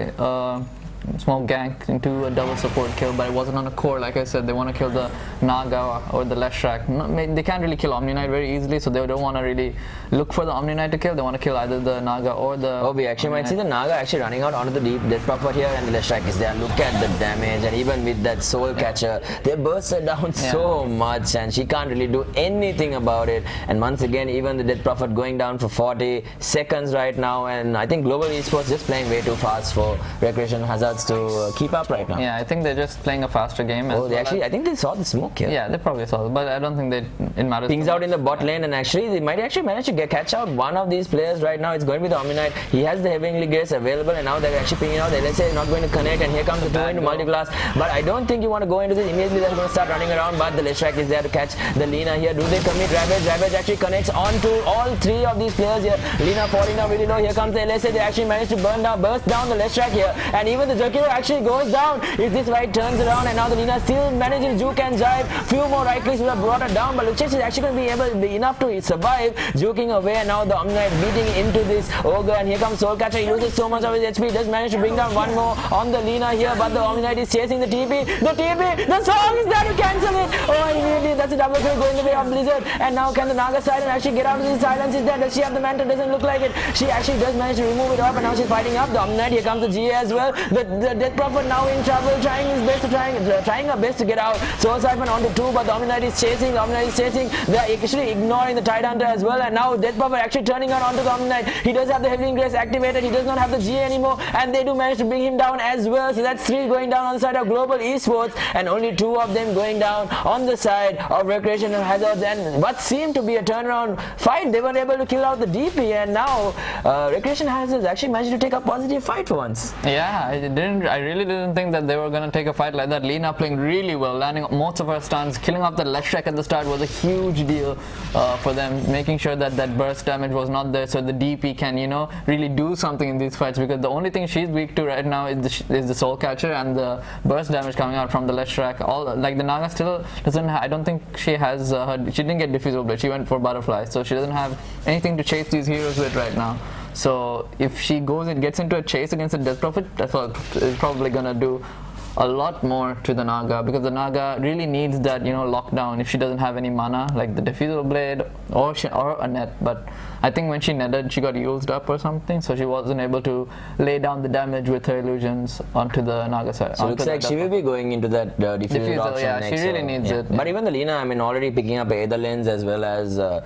gank into a double support kill, but it wasn't on a core. Like I said, they want to kill the Naga or the Leshrac. They can't really kill Omni Knight very easily, so they don't want to really look for the Omni Knight to kill. They want to kill either the Naga or the... Oh, we actually might see the Naga actually running out onto the deep death prophet here, and the Leshrac is there. Look at the damage, and even with that soul catcher, they burst her down so much, and she can't really do anything about it. And once again, even the death prophet going down for 40 seconds right now, and I think global esports just playing way too fast for Recreation Hazards to keep up right now. Yeah, I think they're just playing a faster game. Oh, they actually, I think they saw the smoke here. Yeah, they probably saw it, but I don't think it matters. Pings out in the bot lane, and actually they might actually manage to catch out one of these players right now. It's going to be the Omni Knight. He has the Heavenly Grace available, and now they're actually pinging out. The LSA is not going to connect, and here comes the 2 into multi-class. But I don't think you want to go into this. Immediately they're going to start running around, but the Leshrac is there to catch the Lina here. Do they commit Ravage? Ravage actually connects onto all 3 of these players here. Lina falling down really low. Here comes the LSA. They actually managed to burst down the Leshrac here, and even the Jakiro actually goes down. Is this right? Turns around, and now the Lina still manages juke and jive. Few more right clicks would have brought her down, but looks like she's actually going to be able to be enough to survive, juking away. And now the Omni Knight beating into this ogre, and here comes Soul Catcher. He loses so much of his HP. Does manage to bring down one more on the Lina here, but the Omni Knight is chasing the TP. The song is there to cancel it. Oh, immediately that's a double kill going the way of Blizzard. And now can the Naga Silent actually get out of this silence? Is there? Does she have the mantle? Doesn't look like it. She actually does manage to remove it off, and now she's fighting up the Omni Knight. Here comes the GA as well. The Death Prophet now in trouble, trying her best to get out. Soul Siphon onto 2, but the Omni Knight is chasing. They're actually ignoring the Tidehunter as well, and now Death Prophet actually turning her onto the Omni Knight. He does have the Heavenly Grace activated. He does not have the GA anymore, and they do manage to bring him down as well. So that's 3 going down on the side of global esports, and only 2 of them going down on the side of Recreation and Hazards. And what seemed to be a turnaround fight, they were able to kill out the DP, and now Recreation Hazards actually managed to take a positive fight for once. Yeah, I really didn't think that they were going to take a fight like that. Lina playing really well, landing most of her stuns, killing off the Leshrac at the start was a huge deal for them, making sure that that burst damage was not there, so the DP can, you know, really do something in these fights, because the only thing she's weak to right now is the Soul Catcher and the burst damage coming out from the Leshrac. Like the Naga still doesn't I don't think she has she didn't get Diffusal Blade, she went for Butterfly, so she doesn't have anything to chase these heroes with right now. So if she goes and gets into a chase against the Death Prophet, that's what is probably gonna do a lot more to the Naga, because the Naga really needs that, you know, lockdown if she doesn't have any mana like the Diffusal Blade or a net. But I think when she netted, she got used up or something, so she wasn't able to lay down the damage with her illusions onto the Naga side. So it looks like she will be going into that diffusal option yeah, next. she really needs it. But even the Lina, I mean, already picking up Aether Lens as well as the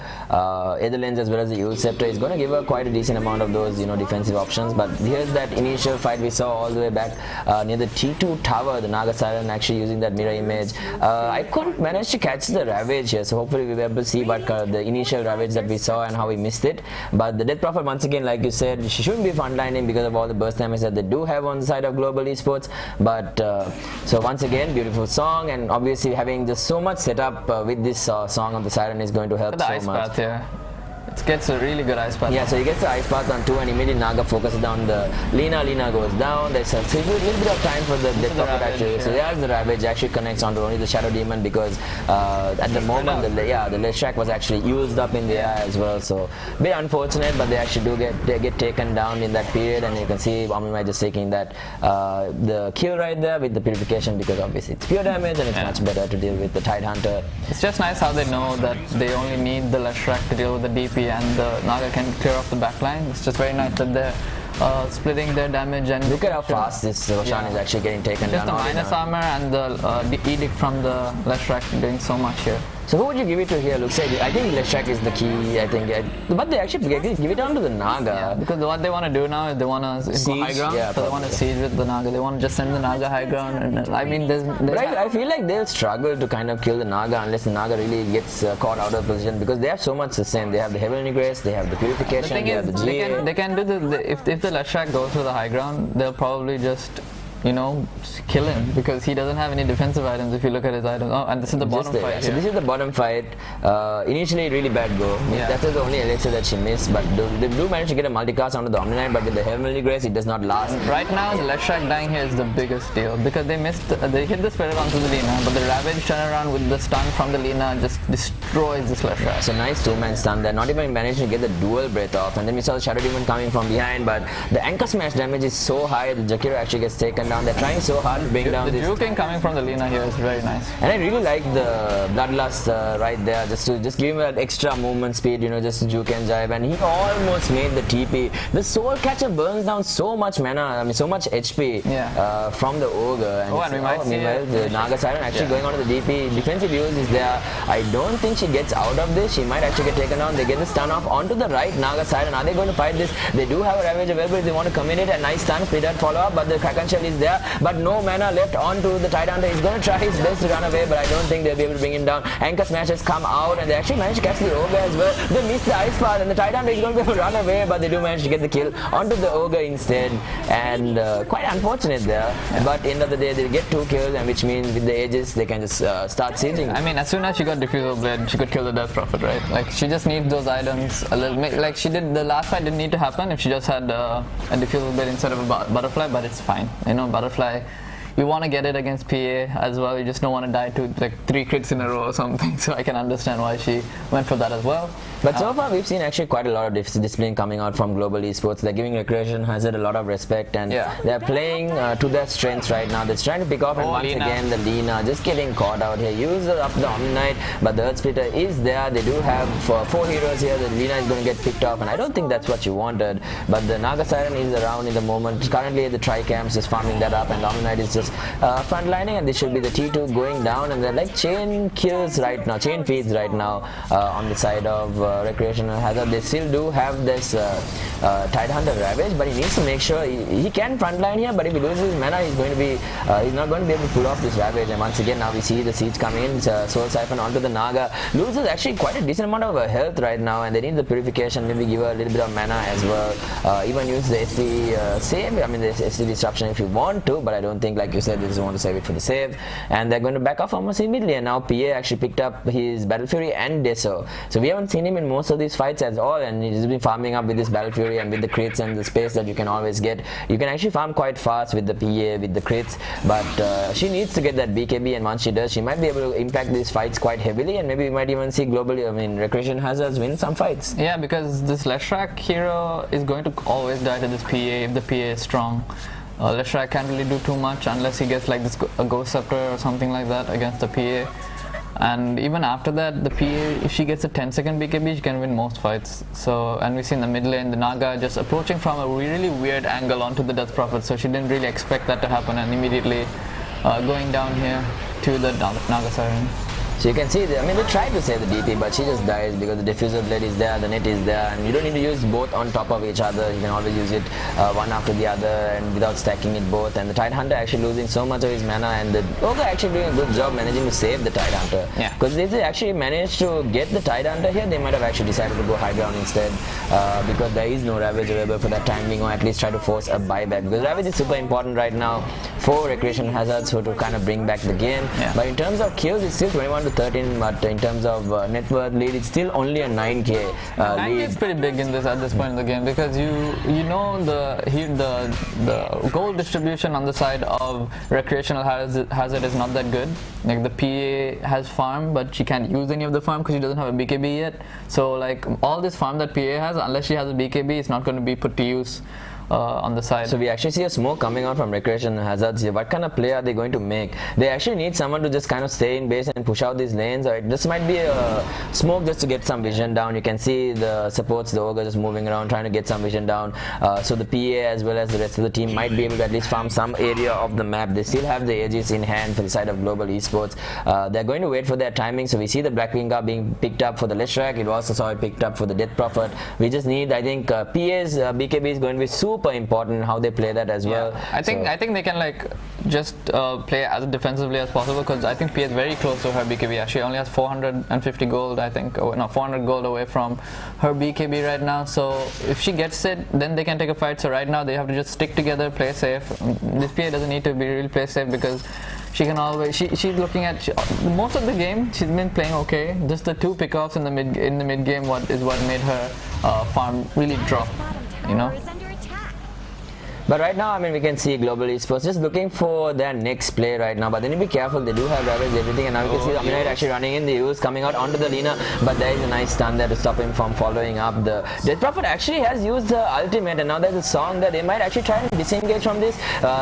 Yule Scepter is going to give her quite a decent amount of those, you know, defensive options. But here's that initial fight we saw all the way back near the T2 tower. cover, the Naga Siren actually using that mirror image. I couldn't manage to catch the Ravage here, so hopefully we were able to see what the initial Ravage that we saw and how we missed it. But the Death Prophet, once again, like you said, she shouldn't be frontlining because of all the burst damage that they do have on the side of Global Esports. But so once again, beautiful song, and obviously having just so much setup with this song of the Siren is going to help the so ice much. path, yeah. It gets a really good ice path. Yeah, so he gets the ice path on 2 and immediately Naga focuses down the Lina. Lina goes down. There's a little bit of time for the Death Prophet actually. Yeah. So there's the Ravage actually connects onto only the Shadow Demon because at the moment the Leshrac was actually used up in the air as well. So a bit unfortunate, but they actually do get taken down in that period, and you can see Omni just taking that the kill right there with the purification because obviously it's pure damage and it's much better to deal with the Tidehunter. It's just nice how they know that they only need the Leshrac to deal with the DP and the Naga can clear off the backline. It's just very nice that they're splitting their damage. And look at how fast this Roshan is actually getting taken just down. Just the minus armor and the edict from the Leshrac doing so much here. So who would you give it to here? Looks like I think Leshrac is the key. I think, but they actually give it down to the Naga. Yeah, because what they want to do now is they want to go high ground. Yeah, so they want to siege with the Naga. They want to just send the Naga high ground. And I mean, but I feel like they'll struggle to kind of kill the Naga unless the Naga really gets caught out of position because they have so much sustain. They have the Heavenly Grace, they have the purification, they have the GA. They can do if the Leshrac goes to the high ground, they'll probably just kill him because he doesn't have any defensive items if you look at his items. Oh, and this is the bottom fight. So this is the bottom fight. Initially really bad go. Yeah. That was the only elixir that she missed, but they do manage to get a multicast onto the Omni-Knight, but with the Heavenly Grace it does not last. Right now the Leshrac dying here is the biggest deal because they hit the Spirit onto the Lina, but the Ravage turnaround with the stun from the Lina just destroys this Leshrac. So nice two-man stun there, not even managed to get the dual breath off, and then we saw the Shadow Demon coming from behind, but the anchor smash damage is so high that Jakiro actually gets taken down. They're trying so hard to bring down the this. The juking coming from the Lina here is very nice. And I really like the Bloodlust right there, just give him that extra movement speed, just juke and jive, and he almost made the TP. The Soul Catcher burns down so much mana, I mean so much HP from the Ogre. And we might see the Naga Siren actually going on to the DP. Defensive use is there. I don't think she gets out of this. She might actually get taken down. They get the stun off onto the right Naga Siren. Are they going to fight this? They do have a Ravage available if they want to commit it. A nice stun, split out follow up, but the Kraken Shell is there. But no mana left onto the Tidehunter. He's going to try his best to run away, but I don't think they'll be able to bring him down. Anchor Smashes come out, and they actually manage to catch the Ogre as well. They miss the Ice Path, and the Tidehunter is going to be able to run away, but they do manage to get the kill onto the Ogre instead. And quite unfortunate there. But end of the day, they get 2 kills, and which means with the Aegis, they can just start sieging. I mean, as soon as she got Diffusal Blade, she could kill the Death Prophet, right? Like, she just needs those items a little bit. Like, she did, the last fight didn't need to happen if she just had a Diffusal Blade instead of a Butterfly, but it's fine. Butterfly, you want to get it against PA as well. You just don't want to die to like 3 crits in a row or something. So I can understand why she went for that as well. But so far we've seen actually quite a lot of discipline coming out from Global Esports. They're giving Recreation Hazard a lot of respect, and they're playing to their strengths right now. They're trying to pick off, and once again the Lina just getting caught out here. Use up the Omni-Knight, but the Earth Splitter is there. They do have 4 heroes here. The Lina is going to get picked off, and I don't think that's what you wanted. But the Naga Siren is around in the moment. Currently the Tri-Camps is farming that up, and the Omni-Knight is just frontlining, and this should be the T2 going down, and they're like chain kills right now, chain feeds right now on the side of Recreational Hazard. They still do have this Tidehunter Ravage, but he needs to make sure he can frontline here, but if he loses his mana, he's not going to be able to pull off this Ravage. And once again now we see the siege coming in. Soul Siphon onto the Naga. Loses actually quite a decent amount of health right now, and they need the purification, maybe give her a little bit of mana as well. Even use the SD save, I mean the SD disruption if you want to, but I don't think, like you said, they just want to save it for the save, and they're going to back off almost immediately. And now PA actually picked up his Battle Fury and Deso, so we haven't seen him in most of these fights at all, and he's been farming up with this Battle Fury and with the crits and the space that you can always get. You can actually farm quite fast with the PA, with the crits, but she needs to get that BKB, and once she does, she might be able to impact these fights quite heavily, and maybe we might even see globally, I mean, Recreation Hazards win some fights. Yeah, because this Leshrac hero is going to always die to this PA if the PA is strong. Leshrac can't really do too much unless he gets like this a Ghost Scepter or something like that against the PA. And even after that, the PA, if she gets a 10-second BKB, she can win most fights. So, and we see in the mid lane, the Naga just approaching from a really weird angle onto the Death Prophet, so she didn't really expect that to happen, and immediately going down here to the Naga Siren. So you can see, I mean, they tried to save the DP, but she just dies because the diffuser blade is there, the net is there, and you don't need to use both on top of each other. You can always use it one after the other and without stacking it both. And the Tidehunter actually losing so much of his mana, and the Ogre actually doing a good job managing to save the Tidehunter. Yeah. Because if they actually managed to get the Tidehunter here, they might have actually decided to go high ground instead, because there is no Ravage available for that timing, or at least try to force a buyback. Because Ravage is super important right now for Recreational Hazards, so to kind of bring back the game. Yeah. But in terms of kills, it's still 21 to 13, but in terms of net worth lead, it's still only a 9k 9K lead. is pretty big in this at this point in the game, because you know the goal distribution on the side of Recreational Hazard is not that good. Like the PA has farm, but she can't use any of the farm because she doesn't have a BKB yet. So like all this farm that PA has, unless she has a BKB, it's not going to be put to use on the side. So we actually see a smoke coming out from Recreational Hazards here. What kind of play are they going to make? They actually need someone to just kind of stay in base and push out these lanes, or this might be a smoke just to get some vision down. You can see the supports, the Ogre just moving around trying to get some vision down. So the PA as well as the rest of the team might be able to at least farm some area of the map. They still have the Aegis in hand for the side of Global Esports. They're going to wait for their timing. So we see the Black Wing being picked up for the Leshrac. It also saw it picked up for the Death Prophet. We just need, I think, PA's BKB is going to be super important how they play that as well. I think they can like just play as defensively as possible, because I think PA is very close to her BKB. She only has 450 gold, I think. Oh, no, 400 gold away from her BKB right now. So if she gets it, then they can take a fight. So right now they have to just stick together, play safe. This PA doesn't need to be really play safe, because she can always she's looking at most of the game she's been playing okay. Just the 2 pickoffs in the mid game is what made her farm really drop, you know. But right now, I mean, we can see Global Esports just looking for their next play right now. But then you be careful, they do have Ravage, everything, and now you can see the Omnite actually running in, the use coming out onto the Lina, but there is a nice stun there to stop him from following up. The Death Prophet actually has used the ultimate, and now there's a song that they might actually try and disengage from this.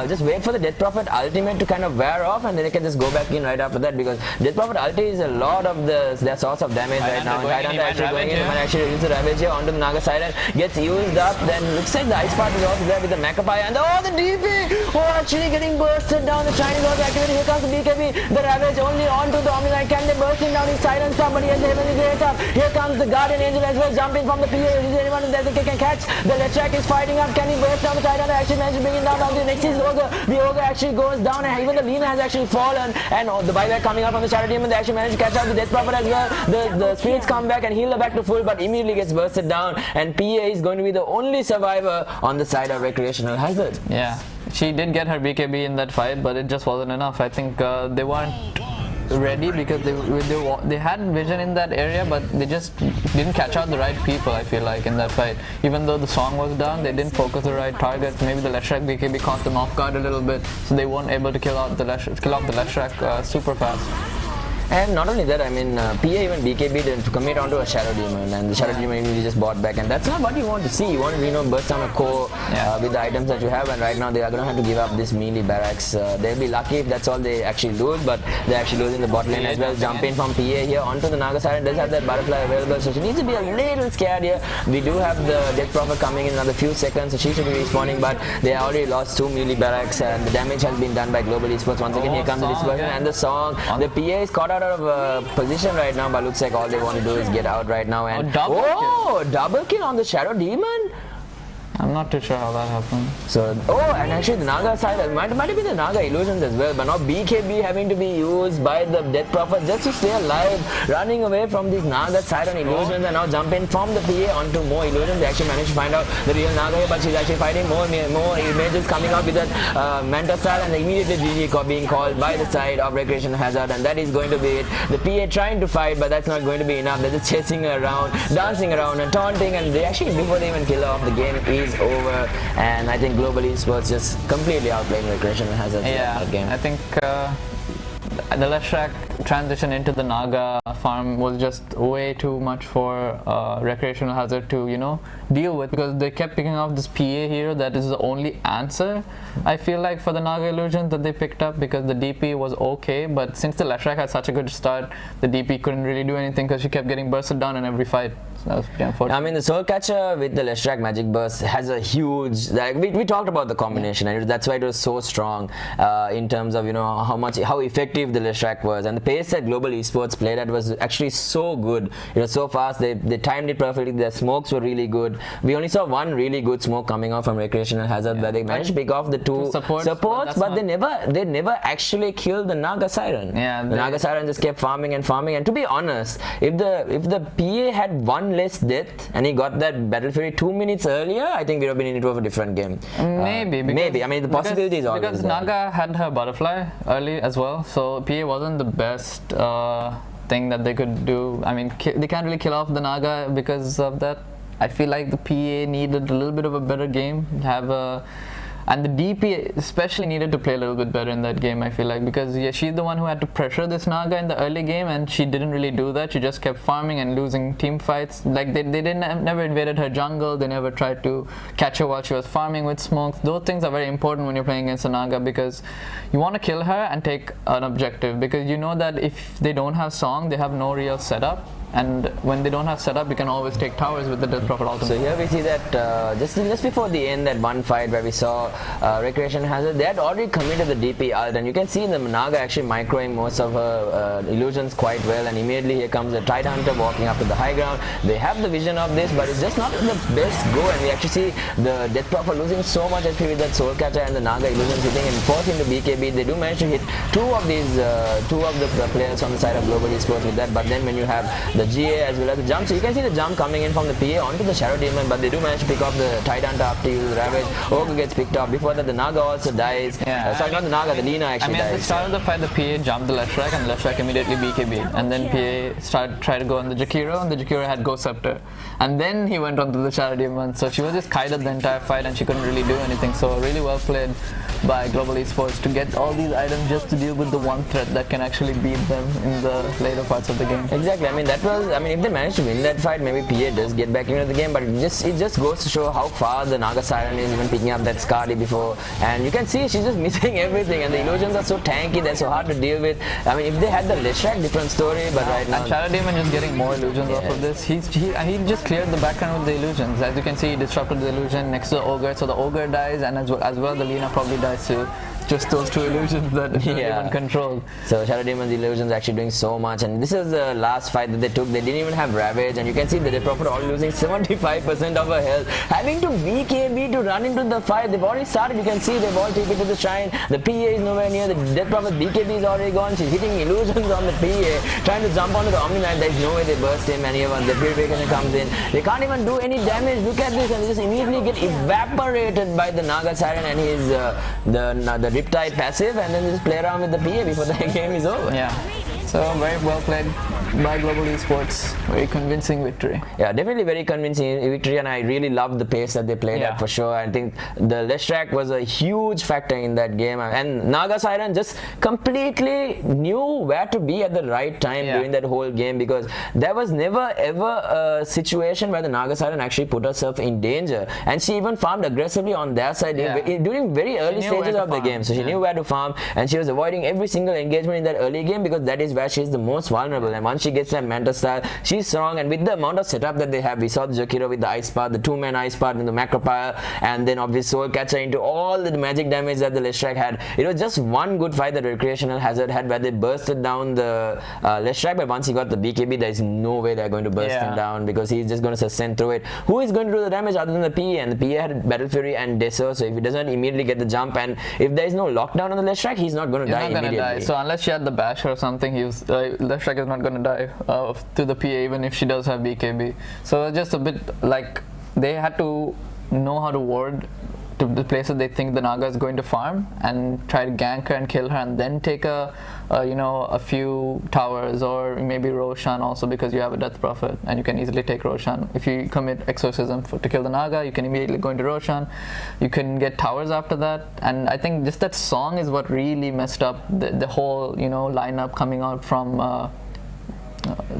Just wait for the Death Prophet ultimate to kind of wear off, and then they can just go back in right after that, because Death Prophet ulti is a lot of their source of damage right now. And Tidehunter actually going in, might actually use the Ravage here onto the Naga side and gets used up. Then looks like the Ice Part is also there with the Macapie, and the DP! Oh, actually getting bursted down. The Chinese also activated. Here comes the BKB. The Ravage only onto the Omnite. Can they burst him down? He's silent. Somebody has the Heavenly Grace up. Here comes the Guardian Angel as well, jumping from the PA. Is there anyone that they can catch? The Lechak is fighting up. Can he burst down? The Tidehunter actually managed to bring him down. The next is Ogre. The Ogre actually goes down, and even the Lina has actually fallen. And the buyback coming out from the Shadow Demon. They actually managed to catch out the Death Prophet as well. The spirits come back and heal her back to full, but immediately gets bursted down. And PA is going to be the only survivor on the side of Recreational Hazard. Yeah, she did get her BKB in that fight, but it just wasn't enough. I think they weren't ready, because they had vision in that area, but they just didn't catch out the right people, I feel like, in that fight. Even though the song was down, they didn't focus the right targets. Maybe the Leshrac BKB caught them off guard a little bit, so they weren't able to kill off the Leshrac super fast. And not only that, I mean, PA even BKB didn't commit onto a Shadow Demon, and the Shadow Demon immediately just bought back, and that's not what you want to see. You want to, you know, burst down a core with the items that you have, and right now they are going to have to give up this melee barracks. They'll be lucky if that's all they actually lose, but they're actually losing the bot lane as well. Jump in from PA here onto the Naga side, and does have that butterfly available, so she needs to be a little scared here. We do have the Death Prophet coming in another few seconds, so she should be respawning, but they already lost 2 melee barracks, and the damage has been done by Global Esports. Once again, here comes the dispersion and the song. The PA is caught out of position right now, but looks like all they want to do is get out right now. And double kill on the Shadow Demon. I'm not too sure how that happened. So, and actually the Naga side, might have been the Naga illusions as well, but now BKB having to be used by the Death Prophet just to stay alive, running away from these Naga side on illusions, and now jumping from the PA onto more illusions. They actually managed to find out the real Naga here, but she's actually fighting more images coming out with that Manta style, and immediately GG being called by the side of Recreational Hazard, and that is going to be it. The PA trying to fight, but that's not going to be enough. They're just chasing her around, dancing around and taunting, and they actually, before they even kill her off, the game is over, and I think Global Esports just completely outplaying Recreational Hazard in that game. I think the Leshrac transition into the Naga farm was just way too much for Recreational Hazard to, you know, deal with, because they kept picking off this PA hero that is the only answer, I feel like, for the Naga illusion that they picked up, because the DP was okay, but since the Leshrac had such a good start, the DP couldn't really do anything because she kept getting bursted down in every fight. That was pretty unfortunate. I mean, the Soul Catcher with the Leshrac Magic Burst has a huge. Like we talked about the combination, and that's why it was so strong in terms of how effective the Leshrac was, and the pace that Global Esports played at was actually so good. It was so fast. They timed it perfectly. Their smokes were really good. We only saw one really good smoke coming out from Recreational Hazard, where they managed to pick off the two supports, but they never actually killed the Naga Siren. Yeah, the Naga Siren just kept farming and farming. And to be honest, if the PA had one less death and he got that Battle Fury 2 minutes earlier, I think we would have been into a different game. Maybe. I mean, the possibility is always because there. Naga had her butterfly early as well, so PA wasn't the best thing that they could do. I mean, they can't really kill off the Naga because of that. I feel like the PA needed a little bit of a better game, and the DP especially needed to play a little bit better in that game, I feel like, because she's the one who had to pressure this Naga in the early game, and she didn't really do that. She just kept farming and losing team fights. Like they never invaded her jungle. They never tried to catch her while she was farming with smokes. Those things are very important when you're playing against a Naga, because you want to kill her and take an objective, because you know that if they don't have Song, they have no real setup. And when they don't have setup, you can always take towers with the Death Prophet ultimate. So here we see that just before the end, that one fight where we saw Recreation Hazard, they had already committed the DP ult, and you can see the Naga actually microing most of her illusions quite well, and immediately here comes the Tide Hunter walking up to the high ground. They have the vision of this, but it's just not the best go, and we actually see the Death Prophet losing so much HP with that Soul Catcher and the Naga illusions hitting and forcing the BKB. They do manage to hit two of the players on the side of Global Esports with that, but then when you have the GA as well as the jump, so you can see the jump coming in from the PA onto the Shadow Demon, but they do manage to pick off the Tide Hunter after you Ravage. Ogre gets picked off. Before that, the Naga also dies. Sorry, not the Naga, the Lina actually dies. At the start of the fight, the PA jumped the Leshrac, and Leshrac immediately BKB, and then PA tried to go on the Jakiro, and the Jakiro had Ghost Scepter, and then he went onto the Shadow Demon, so she was just kited the entire fight, and she couldn't really do anything. So really well played by Global Esports to get all these items just to deal with the one threat that can actually beat them in the later parts of the game. Exactly. If they manage to win that fight, maybe PA does get back into the game, but it just goes to show how far the Naga Siren is, even picking up that Skadi before, and you can see she's just missing everything, and the illusions are so tanky, they're so hard to deal with. I mean, if they had the Leshrac, different story, but right now... And Shadow Demon just getting more illusions off of this. He just cleared the background with the illusions. As you can see, he disrupted the illusion next to the Ogre, so the Ogre dies, and as well the Lina probably dies too. Just those two illusions that Demon controlled. So Shadow Demon's illusions actually doing so much, and this is the last fight that they took. They didn't even have Ravage, and you can see the Death Prophet all losing 75% of her health, having to BKB to run into the fight. They've already started. You can see they've all taken to the shrine. The PA is nowhere near. The Death Prophet BKB is already gone. She's hitting illusions on the PA, trying to jump onto the Omni Knight. There's no way they burst him, and even the Purification comes in. They can't even do any damage. Look at this, and they just immediately get evaporated by the Naga Siren and his the Riptide passive, and then just play around with the PA before the game is over. Yeah. So very well played by Global Esports. Very convincing victory. Yeah, definitely very convincing victory, and I really loved the pace that they played at for sure. I think the Leshrac was a huge factor in that game, and Naga Siren just completely knew where to be at the right time during that whole game, because there was never ever a situation where the Naga Siren actually put herself in danger, and she even farmed aggressively on their side during very early stages of the game. So she knew where to farm, and she was avoiding every single engagement in that early game, because that is where she is the most vulnerable. And once she gets that Manta style, she's strong, and with the amount of setup that they have, we saw the Jakiro with the Ice Path, the 2-man Ice Path and the Macro Pile, and then obviously Soul Catcher into all the magic damage that the Leshrac had. It was just one good fight that Recreational Hazard had, where they bursted down the Leshrac, but once he got the BKB, there is no way they're going to burst him down, because he's just going to sustain through it. Who is going to do the damage other than the PA? And the PA had Battle Fury and Deso, so if he doesn't immediately get the jump, and if there is no lockdown on the Leshrac, he's not going to die immediately. So unless she had the bash or something, Leshrac is not going to die to the PA, even if she does have BKB. So just a bit like they had to know how to ward to the places they think the Naga is going to farm, and try to gank her and kill her, and then take a few towers, or maybe Roshan also, because you have a Death Prophet and you can easily take Roshan. If you commit Exorcism to kill the Naga, you can immediately go into Roshan. You can get towers after that, and I think just that song is what really messed up the whole lineup coming out from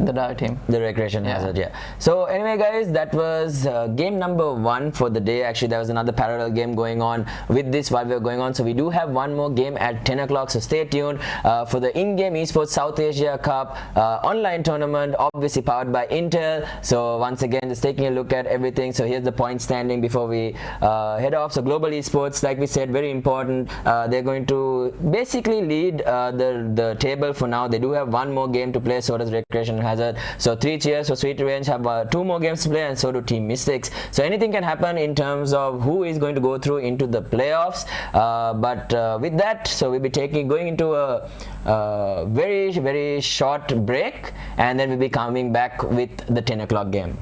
the Dire team. The Recreation Hazard, yeah. So anyway, guys, that was game number 1 for the day. Actually, there was another parallel game going on with this while we were going on. So we do have one more game at 10 o'clock. So stay tuned for the in-game esports South Asia Cup online tournament, obviously powered by Intel. So once again, just taking a look at everything. So here's the point standing before we head off. So global esports, like we said, very important. They're going to basically lead the table for now. They do have one more game to play, so does Recreation Hazard. So 3 cheers for Sweet Revenge, have 2 more games to play, and so do Team Mystics. So anything can happen in terms of who is going to go through into the playoffs. But with that, so we'll be going into a very short break, and then we'll be coming back with the 10 o'clock game.